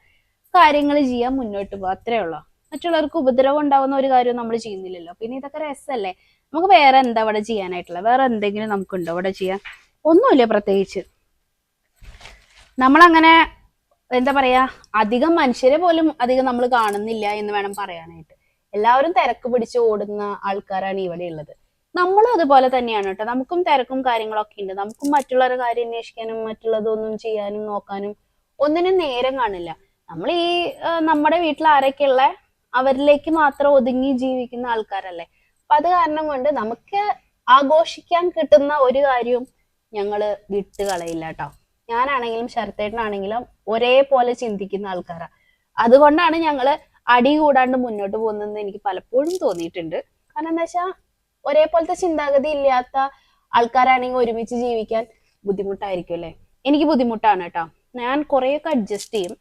കാര്യങ്ങൾ ചെയ്യാൻ മുന്നോട്ട് പോകുക, അത്രേ ഉള്ളൂ. മറ്റുള്ളവർക്ക് ഉപദ്രവം ഉണ്ടാവുന്ന ഒരു കാര്യവും നമ്മൾ ചെയ്യുന്നില്ലല്ലോ. പിന്നെ ഇതൊക്കെ രസമല്ലേ. നമുക്ക് വേറെ എന്താ ഇവിടെ ചെയ്യാനായിട്ടുള്ള, വേറെ എന്തെങ്കിലും നമുക്കുണ്ടോ ഇവിടെ ചെയ്യാൻ? ഒന്നുമില്ല പ്രത്യേകിച്ച്. നമ്മളങ്ങനെ എന്താ പറയാ, അധികം മനുഷ്യരെ പോലും അധികം നമ്മൾ കാണുന്നില്ല എന്ന് വേണം പറയാനായിട്ട്. എല്ലാവരും തിരക്ക് പിടിച്ച് ഓടുന്ന ആൾക്കാരാണ് ഇവിടെ ഉള്ളത്. നമ്മളും അതുപോലെ തന്നെയാണ് കേട്ടോ. നമുക്കും തിരക്കും കാര്യങ്ങളൊക്കെ ഉണ്ട്. നമുക്കും മറ്റുള്ളവരുടെ കാര്യം അന്വേഷിക്കാനും മറ്റുള്ളതൊന്നും ചെയ്യാനും നോക്കാനും ഒന്നിനും നേരം കാണില്ല. നമ്മൾ ഈ നമ്മുടെ വീട്ടിൽ ആരൊക്കെയുള്ള അവരിലേക്ക് മാത്രം ഒതുങ്ങി ജീവിക്കുന്ന ആൾക്കാരല്ലേ. അപ്പൊ അത് കാരണം കൊണ്ട് നമുക്ക് ആഘോഷിക്കാൻ കിട്ടുന്ന ഒരു കാര്യവും ഞങ്ങള് വിട്ട് കളയില്ല കേട്ടോ. ഞാനാണെങ്കിലും ശരത്തേട്ടനാണെങ്കിലും ഒരേപോലെ ചിന്തിക്കുന്ന ആൾക്കാരാ. അതുകൊണ്ടാണ് ഞങ്ങള് അടി കൂടാണ്ട് മുന്നോട്ട് പോകുന്നതെന്ന് എനിക്ക് പലപ്പോഴും തോന്നിയിട്ടുണ്ട്. കാരണം എന്താ വെച്ചാൽ ഒരേപോലത്തെ ചിന്താഗതി ഇല്ലാത്ത ആൾക്കാരാണെങ്കിൽ ഒരുമിച്ച് ജീവിക്കാൻ ബുദ്ധിമുട്ടായിരിക്കും അല്ലേ. എനിക്ക് ബുദ്ധിമുട്ടാണ് കേട്ടോ. ഞാൻ കുറെയൊക്കെ അഡ്ജസ്റ്റ് ചെയ്യും.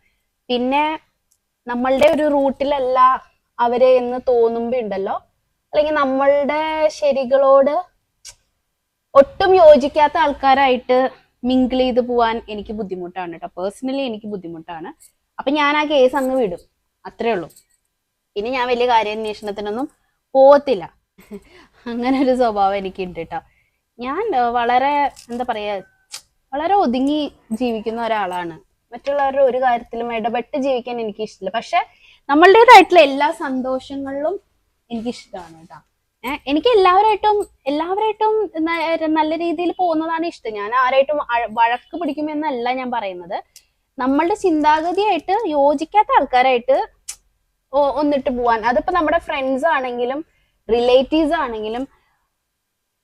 പിന്നെ നമ്മളുടെ ഒരു റൂട്ടിലല്ല അവരെ എന്ന് തോന്നുമ്പോ ഉണ്ടല്ലോ, അല്ലെങ്കിൽ നമ്മളുടെ ശരികളോട് ഒട്ടും യോജിക്കാത്ത ആൾക്കാരായിട്ട് മിങ്കിൾ ചെയ്ത് പോവാൻ എനിക്ക് ബുദ്ധിമുട്ടാണ് കേട്ടോ. പേഴ്സണലി എനിക്ക് ബുദ്ധിമുട്ടാണ്. അപ്പൊ ഞാൻ ആ കേസ് അങ്ങ് വിടും, അത്രേ ഉള്ളൂ. പിന്നെ ഞാൻ വലിയ കാര്യാന്വേഷണത്തിനൊന്നും പോകത്തില്ല. അങ്ങനെ ഒരു സ്വഭാവം എനിക്കുണ്ട് കേട്ടോ. ഞാൻ വളരെ എന്താ പറയാ, വളരെ ഒതുങ്ങി ജീവിക്കുന്ന ഒരാളാണ്. മറ്റുള്ളവരുടെ ഒരു കാര്യത്തിലും ഇടപെട്ട് ജീവിക്കാൻ എനിക്ക് ഇഷ്ടമില്ല. പക്ഷെ നമ്മളുടേതായിട്ടുള്ള എല്ലാ സന്തോഷങ്ങളിലും എനിക്ക് ഇഷ്ടമാണ് കേട്ടോ. എനിക്ക് എല്ലാവരായിട്ടും നല്ല രീതിയിൽ പോകുന്നതാണ് ഇഷ്ടം. ഞാൻ ആരായിട്ടും വഴക്ക് പിടിക്കുമെന്നല്ല ഞാൻ പറയുന്നത്. നമ്മളുടെ ചിന്താഗതിയായിട്ട് യോജിക്കാത്ത ആൾക്കാരായിട്ട് ഒന്നിട്ട് പോവാൻ, അതിപ്പോ നമ്മുടെ ഫ്രണ്ട്സ് ആണെങ്കിലും റിലേറ്റീവ്സ് ആണെങ്കിലും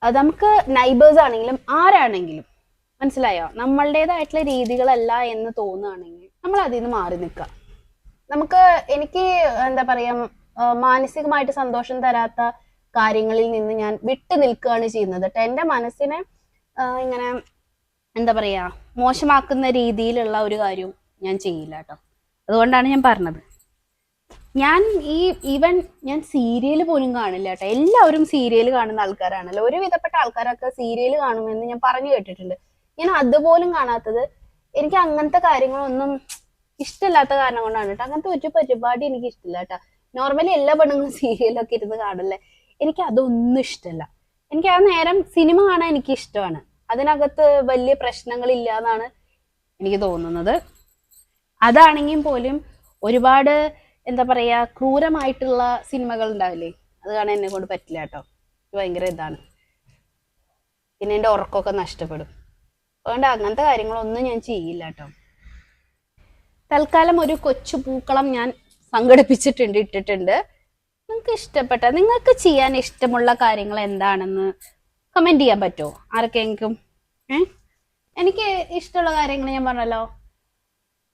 അത് നമുക്ക് നൈബേഴ്സ് ആണെങ്കിലും ആരാണെങ്കിലും, മനസ്സിലായോ? നമ്മളുടേതായിട്ടുള്ള രീതികളല്ല എന്ന് തോന്നുകയാണെങ്കിൽ നമ്മൾ അതിൽ നിന്ന് മാറി നിൽക്കുക. നമുക്ക് എനിക്ക് എന്താ പറയാ, മാനസികമായിട്ട് സന്തോഷം തരാത്ത കാര്യങ്ങളിൽ നിന്ന് ഞാൻ വിട്ടു നിൽക്കുകയാണ് ചെയ്യുന്നത് കേട്ടോ. എൻ്റെ മനസ്സിനെ ഇങ്ങനെ എന്താ പറയാ മോശമാക്കുന്ന രീതിയിലുള്ള ഒരു കാര്യവും ഞാൻ ചെയ്യില്ല കേട്ടോ. അതുകൊണ്ടാണ് ഞാൻ പറഞ്ഞത്. ഞാൻ ഈവൻ ഞാൻ സീരിയൽ പോലും കാണില്ല കേട്ടോ. എല്ലാവരും സീരിയൽ കാണുന്ന ആൾക്കാരാണല്ലോ, ഒരുവിധപ്പെട്ട ആൾക്കാരൊക്കെ സീരിയൽ കാണുമെന്ന് ഞാൻ പറഞ്ഞു കേട്ടിട്ടുണ്ട്. ഞാൻ അതുപോലും കാണാത്തത് എനിക്ക് അങ്ങനത്തെ കാര്യങ്ങളൊന്നും ഇഷ്ടമില്ലാത്ത കാരണം കൊണ്ടാണ് കേട്ടോ. അങ്ങനത്തെ ഒരു പരിപാടി എനിക്ക് ഇഷ്ടമില്ല കേട്ടോ. നോർമലി എല്ലാ പെണ്ണുങ്ങളും സീരിയലൊക്കെ ഇരുന്ന് കാണല്ലേ, എനിക്ക് അതൊന്നും ഇഷ്ടമല്ല. എനിക്ക് ആ നേരം സിനിമ കാണാൻ എനിക്ക് ഇഷ്ടമാണ്. അതിനകത്ത് വലിയ പ്രശ്നങ്ങളില്ല എന്നാണ് എനിക്ക് തോന്നുന്നത്. അതാണെങ്കിൽ പോലും ഒരുപാട് എന്താ പറയാ ക്രൂരമായിട്ടുള്ള സിനിമകൾ ഉണ്ടാവില്ലേ, അത് കാണാൻ എന്നെ കൊണ്ട് പറ്റില്ല കേട്ടോ. ഭയങ്കര ഇതാണ്, പിന്നെ എൻ്റെ ഉറക്കമൊക്കെ നഷ്ടപ്പെടും. അതുകൊണ്ട് അങ്ങനത്തെ കാര്യങ്ങളൊന്നും ഞാൻ ചെയ്യില്ല കേട്ടോ. തൽക്കാലം ഒരു കൊച്ചു പൂക്കളം ഞാൻ സംഘടിപ്പിച്ചിട്ടുണ്ട്, ഇട്ടിട്ടുണ്ട്. നിങ്ങൾക്ക് ചെയ്യാൻ ഇഷ്ടമുള്ള കാര്യങ്ങൾ എന്താണെന്ന് കമന്റ് ചെയ്യാൻ പറ്റുമോ ആർക്കെങ്കിലും? എനിക്ക് ഇഷ്ടമുള്ള കാര്യങ്ങൾ ഞാൻ പറഞ്ഞല്ലോ.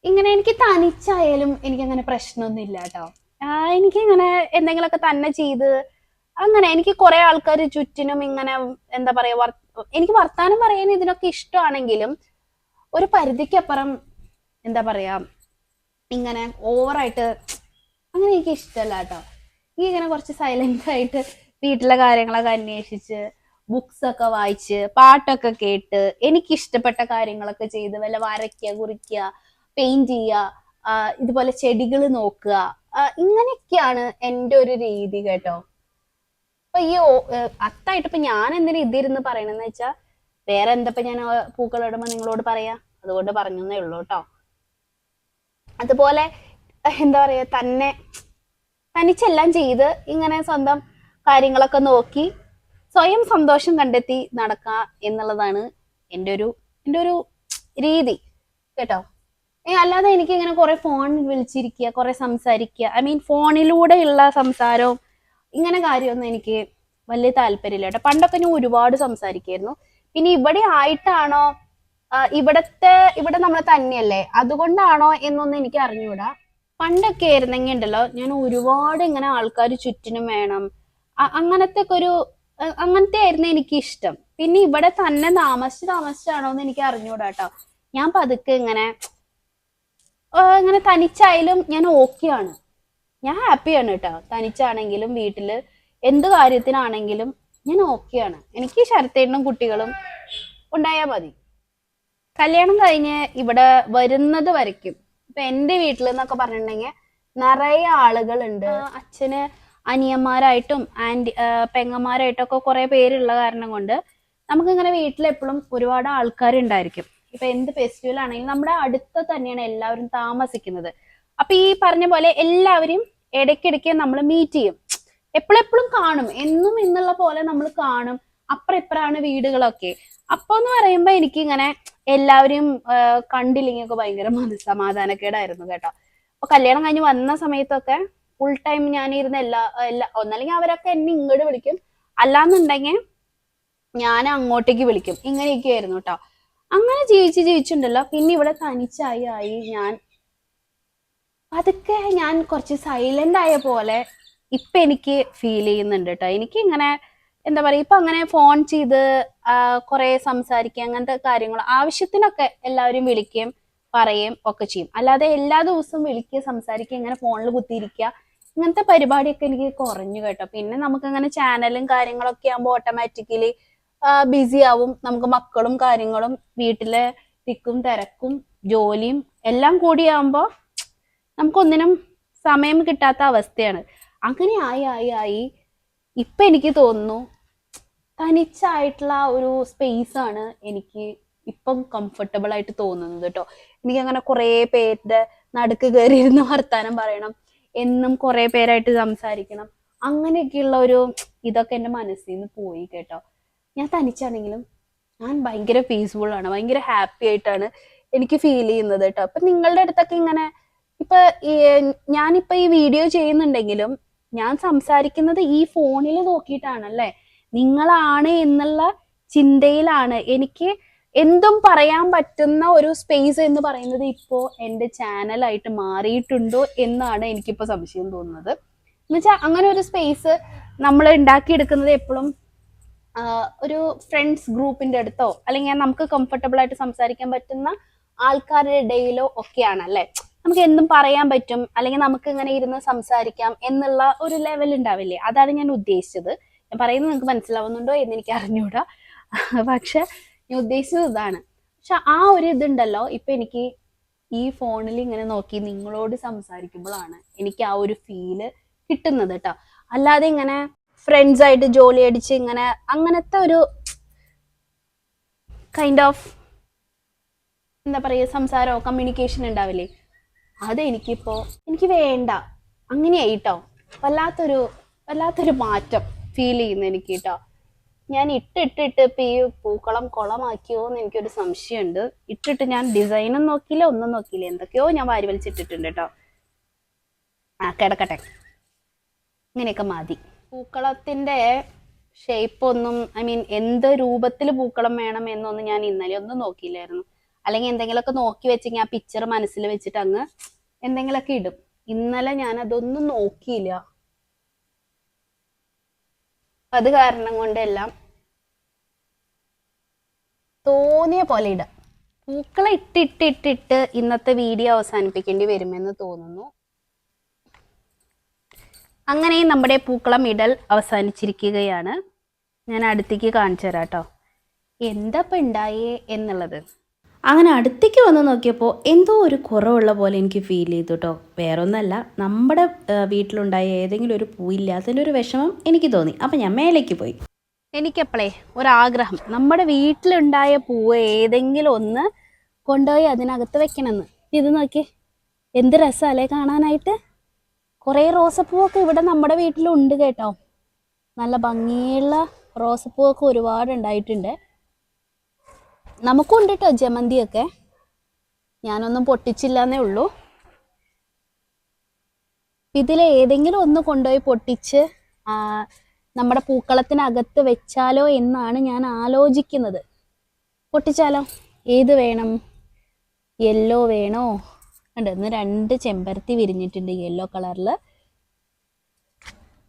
ഇങ്ങനെ എനിക്ക് തനിച്ചായാലും എനിക്കങ്ങനെ പ്രശ്നമൊന്നും ഇല്ല കേട്ടോ. എനിക്കിങ്ങനെ എന്തെങ്കിലുമൊക്കെ തന്നെ ചെയ്ത് അങ്ങനെ, എനിക്ക് കുറെ ആൾക്കാർ ചുറ്റിനും ഇങ്ങനെ എന്താ പറയാ എനിക്ക് വർത്താനം പറയാൻ ഇതിനൊക്കെ ഇഷ്ടമാണെങ്കിലും ഒരു പരിധിക്കപ്പുറം എന്താ പറയാ ഇങ്ങനെ ഓവറായിട്ട് അങ്ങനെ എനിക്ക് ഇഷ്ടമല്ല കേട്ടോ. ഈ ഇങ്ങനെ കുറച്ച് സൈലന്റ് ആയിട്ട് വീട്ടിലെ കാര്യങ്ങളൊക്കെ അന്വേഷിച്ച് ബുക്സ് ഒക്കെ വായിച്ച് പാട്ടൊക്കെ കേട്ട് എനിക്കിഷ്ടപ്പെട്ട കാര്യങ്ങളൊക്കെ ചെയ്ത് വല്ല വരയ്ക്കുക, കുറിക്കുക, പെയിന്റ് ചെയ്യുക, ഇതുപോലെ ചെടികൾ നോക്കുക, ഇങ്ങനെയൊക്കെയാണ് എൻ്റെ ഒരു രീതി കേട്ടോ. അപ്പൊ ഈ അത്തായിട്ട് ഇപ്പൊ ഞാൻ എന്തിനാ ഇതിരുന്ന് പറയണെന്ന് വെച്ചാ വേറെ എന്തപ്പോ ഞാൻ പൂക്കളിടുമ്പോ നിങ്ങളോട് പറയാ, അതുകൊണ്ട് പറഞ്ഞേ ഉള്ളൂ കേട്ടോ. അതുപോലെ എന്താ പറയാ തനിച്ചെല്ലാം ചെയ്ത് ഇങ്ങനെ സ്വന്തം കാര്യങ്ങളൊക്കെ നോക്കി സ്വയം സന്തോഷം കണ്ടെത്തി നടക്കുക എന്നുള്ളതാണ് എൻ്റെ ഒരു രീതി കേട്ടോ. അല്ലാതെ എനിക്ക് ഇങ്ങനെ കുറെ ഫോൺ വിളിച്ചിരിക്കുക, കുറെ സംസാരിക്കുക, ഐ മീൻ ഫോണിലൂടെയുള്ള സംസാരവും ഇങ്ങനെ കാര്യമൊന്നും എനിക്ക് വലിയ താല്പര്യമില്ല കേട്ടോ. പണ്ടൊക്കെ ഞാൻ ഒരുപാട് സംസാരിക്കായിരുന്നു. പിന്നെ ഇവിടെ ആയിട്ടാണോ ഇവിടെ നമ്മൾ തന്നെയല്ലേ അതുകൊണ്ടാണോ എന്നൊന്നും എനിക്ക് അറിഞ്ഞൂടാ. പണ്ടൊക്കെ ആയിരുന്നെങ്കിൽ ഉണ്ടല്ലോ ഞാൻ ഒരുപാട് ഇങ്ങനെ ആൾക്കാർ ചുറ്റിനും വേണം, അങ്ങനത്തെ ആയിരുന്നു എനിക്ക് ഇഷ്ടം. പിന്നെ ഇവിടെ തന്നെ താമസിച്ചാണോ എന്ന് എനിക്ക് അറിഞ്ഞൂടാ കേട്ടോ. ഞാൻ പതുക്കെ ഇങ്ങനെ തനിച്ചായാലും ഞാൻ ഓക്കെയാണ്, ഞാൻ ഹാപ്പിയാണ് കേട്ടോ. തനിച്ചാണെങ്കിലും വീട്ടില് എന്ത് കാര്യത്തിനാണെങ്കിലും ഞാൻ ഓക്കെയാണ്. എനിക്ക് ശരത്തേട്ടനും കുട്ടികളും ഉണ്ടായാൽ മതി. കല്യാണം കഴിഞ്ഞ് ഇവിടെ വരുന്നത് വരയ്ക്കും ഇപ്പൊ എന്റെ വീട്ടിൽ എന്നൊക്കെ പറഞ്ഞിട്ടുണ്ടെങ്കിൽ നിറയെ ആളുകളുണ്ട്. അച്ഛന് അനിയന്മാരായിട്ടും പെങ്ങന്മാരായിട്ടും ഒക്കെ കുറെ പേരുള്ള കാരണം കൊണ്ട് നമുക്കിങ്ങനെ വീട്ടിലെപ്പോഴും ഒരുപാട് ആൾക്കാരുണ്ടായിരിക്കും. ഇപ്പൊ എന്ത് ഫെസ്റ്റിവൽ ആണെങ്കിലും നമ്മുടെ അടുത്ത് തന്നെയാണ് എല്ലാവരും താമസിക്കുന്നത്. അപ്പൊ ഈ പറഞ്ഞ പോലെ എല്ലാവരും ഇടയ്ക്കിടയ്ക്ക് നമ്മൾ മീറ്റ് ചെയ്യും, എപ്പോഴെപ്പോഴും കാണും, എന്നും എന്നുള്ള പോലെ നമ്മൾ കാണും. അപ്പുറം ഇപ്പുറമാണ് വീടുകളൊക്കെ. അപ്പൊ എന്ന് പറയുമ്പോ എനിക്കിങ്ങനെ എല്ലാവരും കണ്ടില്ലെങ്കിൽ ഒക്കെ ഭയങ്കര മനസ്സമാധാനക്കേടായിരുന്നു കേട്ടോ. അപ്പൊ കല്യാണം കഴിഞ്ഞ് വന്ന സമയത്തൊക്കെ ഫുൾ ടൈം ഞാനിരുന്ന ഒന്നല്ലെങ്കിൽ അവരൊക്കെ എന്നെ ഇങ്ങോട്ട് വിളിക്കും, അല്ലാന്നുണ്ടെങ്കിൽ ഞാൻ അങ്ങോട്ടേക്ക് വിളിക്കും. ഇങ്ങനെയൊക്കെ ആയിരുന്നു കേട്ടോ. അങ്ങനെ ജീവിച്ചുണ്ടല്ലോ. പിന്നെ ഇവിടെ തനിച്ചായി ഞാൻ അതൊക്കെ ഞാൻ കുറച്ച് സൈലന്റ് ആയ പോലെ ഇപ്പൊ എനിക്ക് ഫീൽ ചെയ്യുന്നുണ്ട് കേട്ടോ. എനിക്ക് ഇങ്ങനെ എന്താ പറയാ ഇപ്പൊ അങ്ങനെ ഫോൺ ചെയ്ത് കുറെ സംസാരിക്കുക, അങ്ങനത്തെ കാര്യങ്ങൾ ആവശ്യത്തിനൊക്കെ എല്ലാവരും വിളിക്കുകയും പറയുകയും ഒക്കെ ചെയ്യും. അല്ലാതെ എല്ലാ ദിവസവും വിളിക്കുക, സംസാരിക്കുക, ഇങ്ങനെ ഫോണിൽ കുത്തിയിരിക്കുക, ഇങ്ങനത്തെ പരിപാടിയൊക്കെ എനിക്ക് കുറഞ്ഞു കേട്ടോ. പിന്നെ നമുക്ക് അങ്ങനെ ചാനലും കാര്യങ്ങളൊക്കെ ആകുമ്പോൾ ഓട്ടോമാറ്റിക്കലി ബിസി ആവും. നമുക്ക് മക്കളും കാര്യങ്ങളും വീട്ടിലെ തിക്കും തിരക്കും ജോലിയും എല്ലാം കൂടിയാകുമ്പോൾ നമുക്കൊന്നിനും സമയം കിട്ടാത്ത അവസ്ഥയാണ്. അങ്ങനെ ആയി ഇപ്പൊ എനിക്ക് തോന്നുന്നു തനിച്ചായിട്ടുള്ള ഒരു സ്പേസ് ആണ് എനിക്ക് ഇപ്പം കംഫർട്ടബിൾ ആയിട്ട് തോന്നുന്നത് കേട്ടോ. എനിക്ക് അങ്ങനെ കുറെ പേരുടെ നടുക്ക് കയറി ഇരുന്ന് വർത്താനം പറയണം, എന്നും കുറെ പേരായിട്ട് സംസാരിക്കണം, അങ്ങനെയൊക്കെയുള്ള ഒരു ഇതൊക്കെ എൻ്റെ മനസ്സിൽ നിന്ന് പോയി കേട്ടോ. ഞാൻ തനിച്ചാണെങ്കിലും ഞാൻ ഭയങ്കര പീസ്ഫുൾ ആണ്, ഭയങ്കര ഹാപ്പി ആയിട്ടാണ് എനിക്ക് ഫീൽ ചെയ്യുന്നത് കേട്ടോ. അപ്പൊ നിങ്ങളുടെ അടുത്തൊക്കെ ഇങ്ങനെ ഇപ്പൊ ഞാനിപ്പോ ഈ വീഡിയോ ചെയ്യുന്നുണ്ടെങ്കിലും ഞാൻ സംസാരിക്കുന്നത് ഈ ഫോണിൽ നോക്കിയിട്ടാണല്ലേ, നിങ്ങളാണ് എന്നുള്ള ചിന്തയിലാണ്. എനിക്ക് എന്തും പറയാൻ പറ്റുന്ന ഒരു സ്പേസ് എന്ന് പറയുന്നത് ഇപ്പോ എൻ്റെ ചാനലായിട്ട് മാറിയിട്ടുണ്ടോ എന്നാണ് എനിക്കിപ്പോ സംശയം തോന്നുന്നത്. എന്നുവെച്ചാൽ അങ്ങനെ ഒരു സ്പേസ് നമ്മൾ ഉണ്ടാക്കിയെടുക്കുന്നത് എപ്പോഴും ഒരു ഫ്രണ്ട്സ് ഗ്രൂപ്പിന്റെ അടുത്തോ അല്ലെങ്കിൽ നമുക്ക് കംഫർട്ടബിൾ ആയിട്ട് സംസാരിക്കാൻ പറ്റുന്ന ആൾക്കാരുടെ ഇടയിലോ ഒക്കെയാണ് അല്ലെ. നമുക്ക് എന്തും പറയാൻ പറ്റും, അല്ലെങ്കിൽ നമുക്ക് ഇങ്ങനെ ഇരുന്ന് സംസാരിക്കാം എന്നുള്ള ഒരു ലെവൽ ഉണ്ടാവില്ലേ, അതാണ് ഞാൻ ഉദ്ദേശിച്ചത്. ഞാൻ പറയുന്നത് നിങ്ങൾക്ക് മനസ്സിലാവുന്നുണ്ടോ എന്ന് എനിക്ക് അറിഞ്ഞൂടാ, പക്ഷെ ഞാൻ ഉദ്ദേശിച്ചത് ഇതാണ്. പക്ഷെ ആ ഒരു ഇതുണ്ടല്ലോ ഇപ്പൊ എനിക്ക് ഈ ഫോണിൽ ഇങ്ങനെ നോക്കി നിങ്ങളോട് സംസാരിക്കുമ്പോഴാണ് എനിക്ക് ആ ഒരു ഫീല് കിട്ടുന്നത് കേട്ടോ. അല്ലാതെ ഇങ്ങനെ ഫ്രണ്ട്സ് ആയിട്ട് ജോലി അടിച്ച് ഇങ്ങനെ അങ്ങനത്തെ ഒരു കൈൻഡ് ഓഫ് എന്താ പറയുക സംസാരമോ കമ്മ്യൂണിക്കേഷൻ ഉണ്ടാവില്ലേ, അത് എനിക്ക് വേണ്ട. അങ്ങനെയായിട്ടോ വല്ലാത്തൊരു മാറ്റം ഫീൽ ചെയ്യുന്നു എനിക്ക് കേട്ടോ. ഞാൻ ഇട്ടിട്ട് ഇപ്പൊ ഈ പൂക്കളം കുളമാക്കിയോ എന്ന് എനിക്കൊരു സംശയമുണ്ട്. ഇട്ടിട്ട് ഞാൻ ഡിസൈനും നോക്കിയില്ല, ഒന്നും നോക്കിയില്ല, എന്തൊക്കെയോ ഞാൻ വാരി വലിച്ചിട്ടിട്ടുണ്ട് കേട്ടോ. കിടക്കട്ടെ, ഇങ്ങനെയൊക്കെ മതി. പൂക്കളത്തിന്റെ ഷേപ്പ് ഒന്നും എന്ത് രൂപത്തിൽ പൂക്കളം വേണം എന്നൊന്നും ഞാൻ ഇന്നലെ ഒന്നും നോക്കിയില്ലായിരുന്നു. അല്ലെങ്കിൽ എന്തെങ്കിലുമൊക്കെ നോക്കി വെച്ചെങ്കിൽ ആ പിക്ചർ മനസ്സിൽ വെച്ചിട്ട് അങ്ങ് എന്തെങ്കിലുമൊക്കെ ഇടും. ഇന്നലെ ഞാൻ അതൊന്നും നോക്കിയില്ല. അത് കാരണം കൊണ്ടെല്ലാം തോന്നിയ പോലെ ഇടാം. പൂക്കളെ ഇട്ടിട്ടിട്ടിട്ട് ഇന്നത്തെ വീഡിയോ അവസാനിപ്പിക്കേണ്ടി വരുമെന്ന് തോന്നുന്നു. അങ്ങനെ നമ്മുടെ പൂക്കളം ഇടൽ അവസാനിച്ചിരിക്കുകയാണ്. ഞാൻ അടുത്തേക്ക് കാണിച്ചു തരാം കേട്ടോ എന്താ ഇപ്പം ഉണ്ടായേ എന്നുള്ളത്. അങ്ങനെ അടുത്തേക്ക് വന്ന് നോക്കിയപ്പോൾ എന്തോ ഒരു കുറവുള്ള പോലെ എനിക്ക് ഫീൽ ചെയ്തു കേട്ടോ. വേറൊന്നല്ല, നമ്മുടെ വീട്ടിലുണ്ടായ ഏതെങ്കിലും ഒരു പൂവില്ലാത്തതിൻ്റെ ഒരു വിഷമം എനിക്ക് തോന്നി. അപ്പം ഞാൻ മേലേക്ക് പോയി. എനിക്കപ്പോഴേ ഒരാഗ്രഹം, നമ്മുടെ വീട്ടിലുണ്ടായ പൂവ് ഏതെങ്കിലും ഒന്ന് കൊണ്ടുപോയി അതിനകത്ത് വെക്കണമെന്ന്. ഇത് നോക്കി എന്ത് രസമല്ലേ കാണാനായിട്ട്. കുറേ റോസപ്പൂവൊക്കെ ഇവിടെ നമ്മുടെ വീട്ടിലുണ്ട് കേട്ടോ. നല്ല ഭംഗിയുള്ള റോസപ്പൂവൊക്കെ ഒരുപാട് ഉണ്ടായിട്ടുണ്ട്. നമുക്കും ഉണ്ട് കേട്ടോ ജമന്തിയൊക്കെ. ഞാനൊന്നും പൊട്ടിച്ചില്ല എന്നേ ഉള്ളൂ. ഇതിൽ ഏതെങ്കിലും ഒന്ന് കൊണ്ടുപോയി പൊട്ടിച്ച് നമ്മുടെ പൂക്കളത്തിനകത്ത് വെച്ചാലോ എന്നാണ് ഞാൻ ആലോചിക്കുന്നത്. പൊട്ടിച്ചാലോ? ഏത് വേണം? യെല്ലോ വേണോ? ഉണ്ട്, ഇന്ന് 2 ചെമ്പരത്തി വിരിഞ്ഞിട്ടുണ്ട് യെല്ലോ കളറിൽ.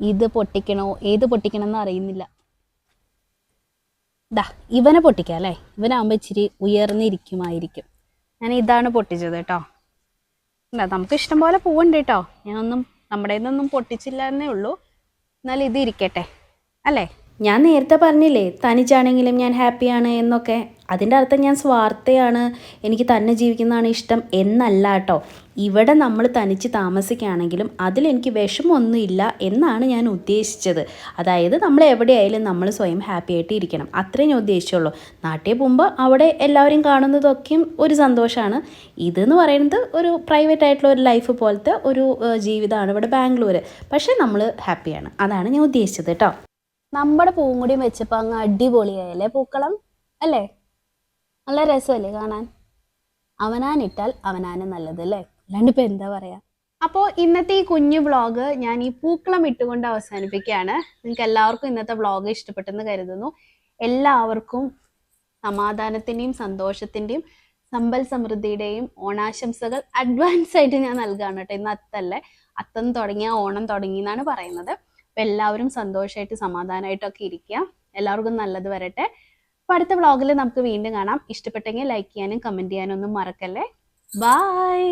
ഇത് പൊട്ടിക്കണോ? ഏത് പൊട്ടിക്കണം എന്ന് അറിയുന്നില്ല. ഇവനെ പൊട്ടിക്കാം അല്ലേ, ഇവനാകുമ്പോൾ ഇച്ചിരി ഉയർന്നിരിക്കുമായിരിക്കും. ഞാൻ ഇതാണ് പൊട്ടിച്ചത് കേട്ടോ. നമുക്ക് ഇഷ്ടം പോലെ പൂവുണ്ട് കേട്ടോ. ഞാനൊന്നും നമ്മുടെ നിന്നൊന്നും പൊട്ടിച്ചില്ല എന്നേ ഉള്ളൂ. എന്നാൽ ഇത് ഇരിക്കട്ടെ അല്ലേ. ഞാൻ നേരത്തെ പറഞ്ഞില്ലേ തനിച്ചാണെങ്കിലും ഞാൻ ഹാപ്പിയാണ് എന്നൊക്കെ. അതിൻ്റെ അർത്ഥം ഞാൻ സ്വാർത്ഥയാണ്, എനിക്ക് തന്നെ ജീവിക്കുന്നതാണ് ഇഷ്ടം എന്നല്ല കേട്ടോ. ഇവിടെ നമ്മൾ തനിച്ച് താമസിക്കുകയാണെങ്കിലും അതിലെനിക്ക് വിഷമമൊന്നുമില്ല എന്നാണ് ഞാൻ ഉദ്ദേശിച്ചത്. അതായത് നമ്മൾ എവിടെയായാലും നമ്മൾ സ്വയം ഹാപ്പി ആയിട്ട് ഇരിക്കണം, അത്രേ ഞാൻ ഉദ്ദേശിച്ചുള്ളൂ. നാട്ടിൽ പോകുമ്പോൾ അവിടെ എല്ലാവരും കാണുന്നതൊക്കെയും ഒരു സന്തോഷമാണ്. ഇതെന്ന് പറയുന്നത് ഒരു പ്രൈവറ്റ് ആയിട്ടുള്ള ഒരു ലൈഫ് പോലത്തെ ഒരു ജീവിതമാണ് ഇവിടെ ബാംഗ്ലൂർ. പക്ഷേ നമ്മൾ ഹാപ്പിയാണ്, അതാണ് ഞാൻ ഉദ്ദേശിച്ചത് കേട്ടോ. നമ്മുടെ പൂവും കൂടിയും വെച്ചപ്പോൾ അങ്ങ് അടിപൊളിയായല്ലേ പൂക്കളം അല്ലേ. നല്ല രസമല്ലേ കാണാൻ. അവനാനിട്ടാൽ അവനാന് നല്ലത് അല്ലേ, അല്ലാണ്ട് ഇപ്പം എന്താ പറയാ. അപ്പോൾ ഇന്നത്തെ ഈ കുഞ്ഞു വ്ളോഗ് ഞാൻ ഈ പൂക്കളം ഇട്ടുകൊണ്ട് അവസാനിപ്പിക്കുകയാണ്. നിങ്ങൾക്ക് എല്ലാവർക്കും ഇന്നത്തെ വ്ളോഗ് ഇഷ്ടപ്പെട്ടെന്ന് കരുതുന്നു. എല്ലാവർക്കും സമാധാനത്തിൻ്റെയും സന്തോഷത്തിൻ്റെയും സമ്പൽ സമൃദ്ധിയുടെയും ഓണാശംസകൾ അഡ്വാൻസ് ആയിട്ട് ഞാൻ നൽകുകയാണ് കേട്ടോ. ഇന്ന് അത്തല്ലേ, അത്തം തുടങ്ങിയ ഓണം തുടങ്ങി എന്നാണ് പറയുന്നത്. അപ്പം എല്ലാവരും സന്തോഷമായിട്ട് സമാധാനമായിട്ടൊക്കെ ഇരിക്കുക. എല്ലാവർക്കും നല്ലത് വരട്ടെ. അപ്പോൾ അടുത്ത വ്ളോഗിൽ നമുക്ക് വീണ്ടും കാണാം. ഇഷ്ടപ്പെട്ടെങ്കിൽ ലൈക്ക് ചെയ്യാനും കമൻറ്റ് ചെയ്യാനും ഒന്നും മറക്കല്ലേ. ബൈ.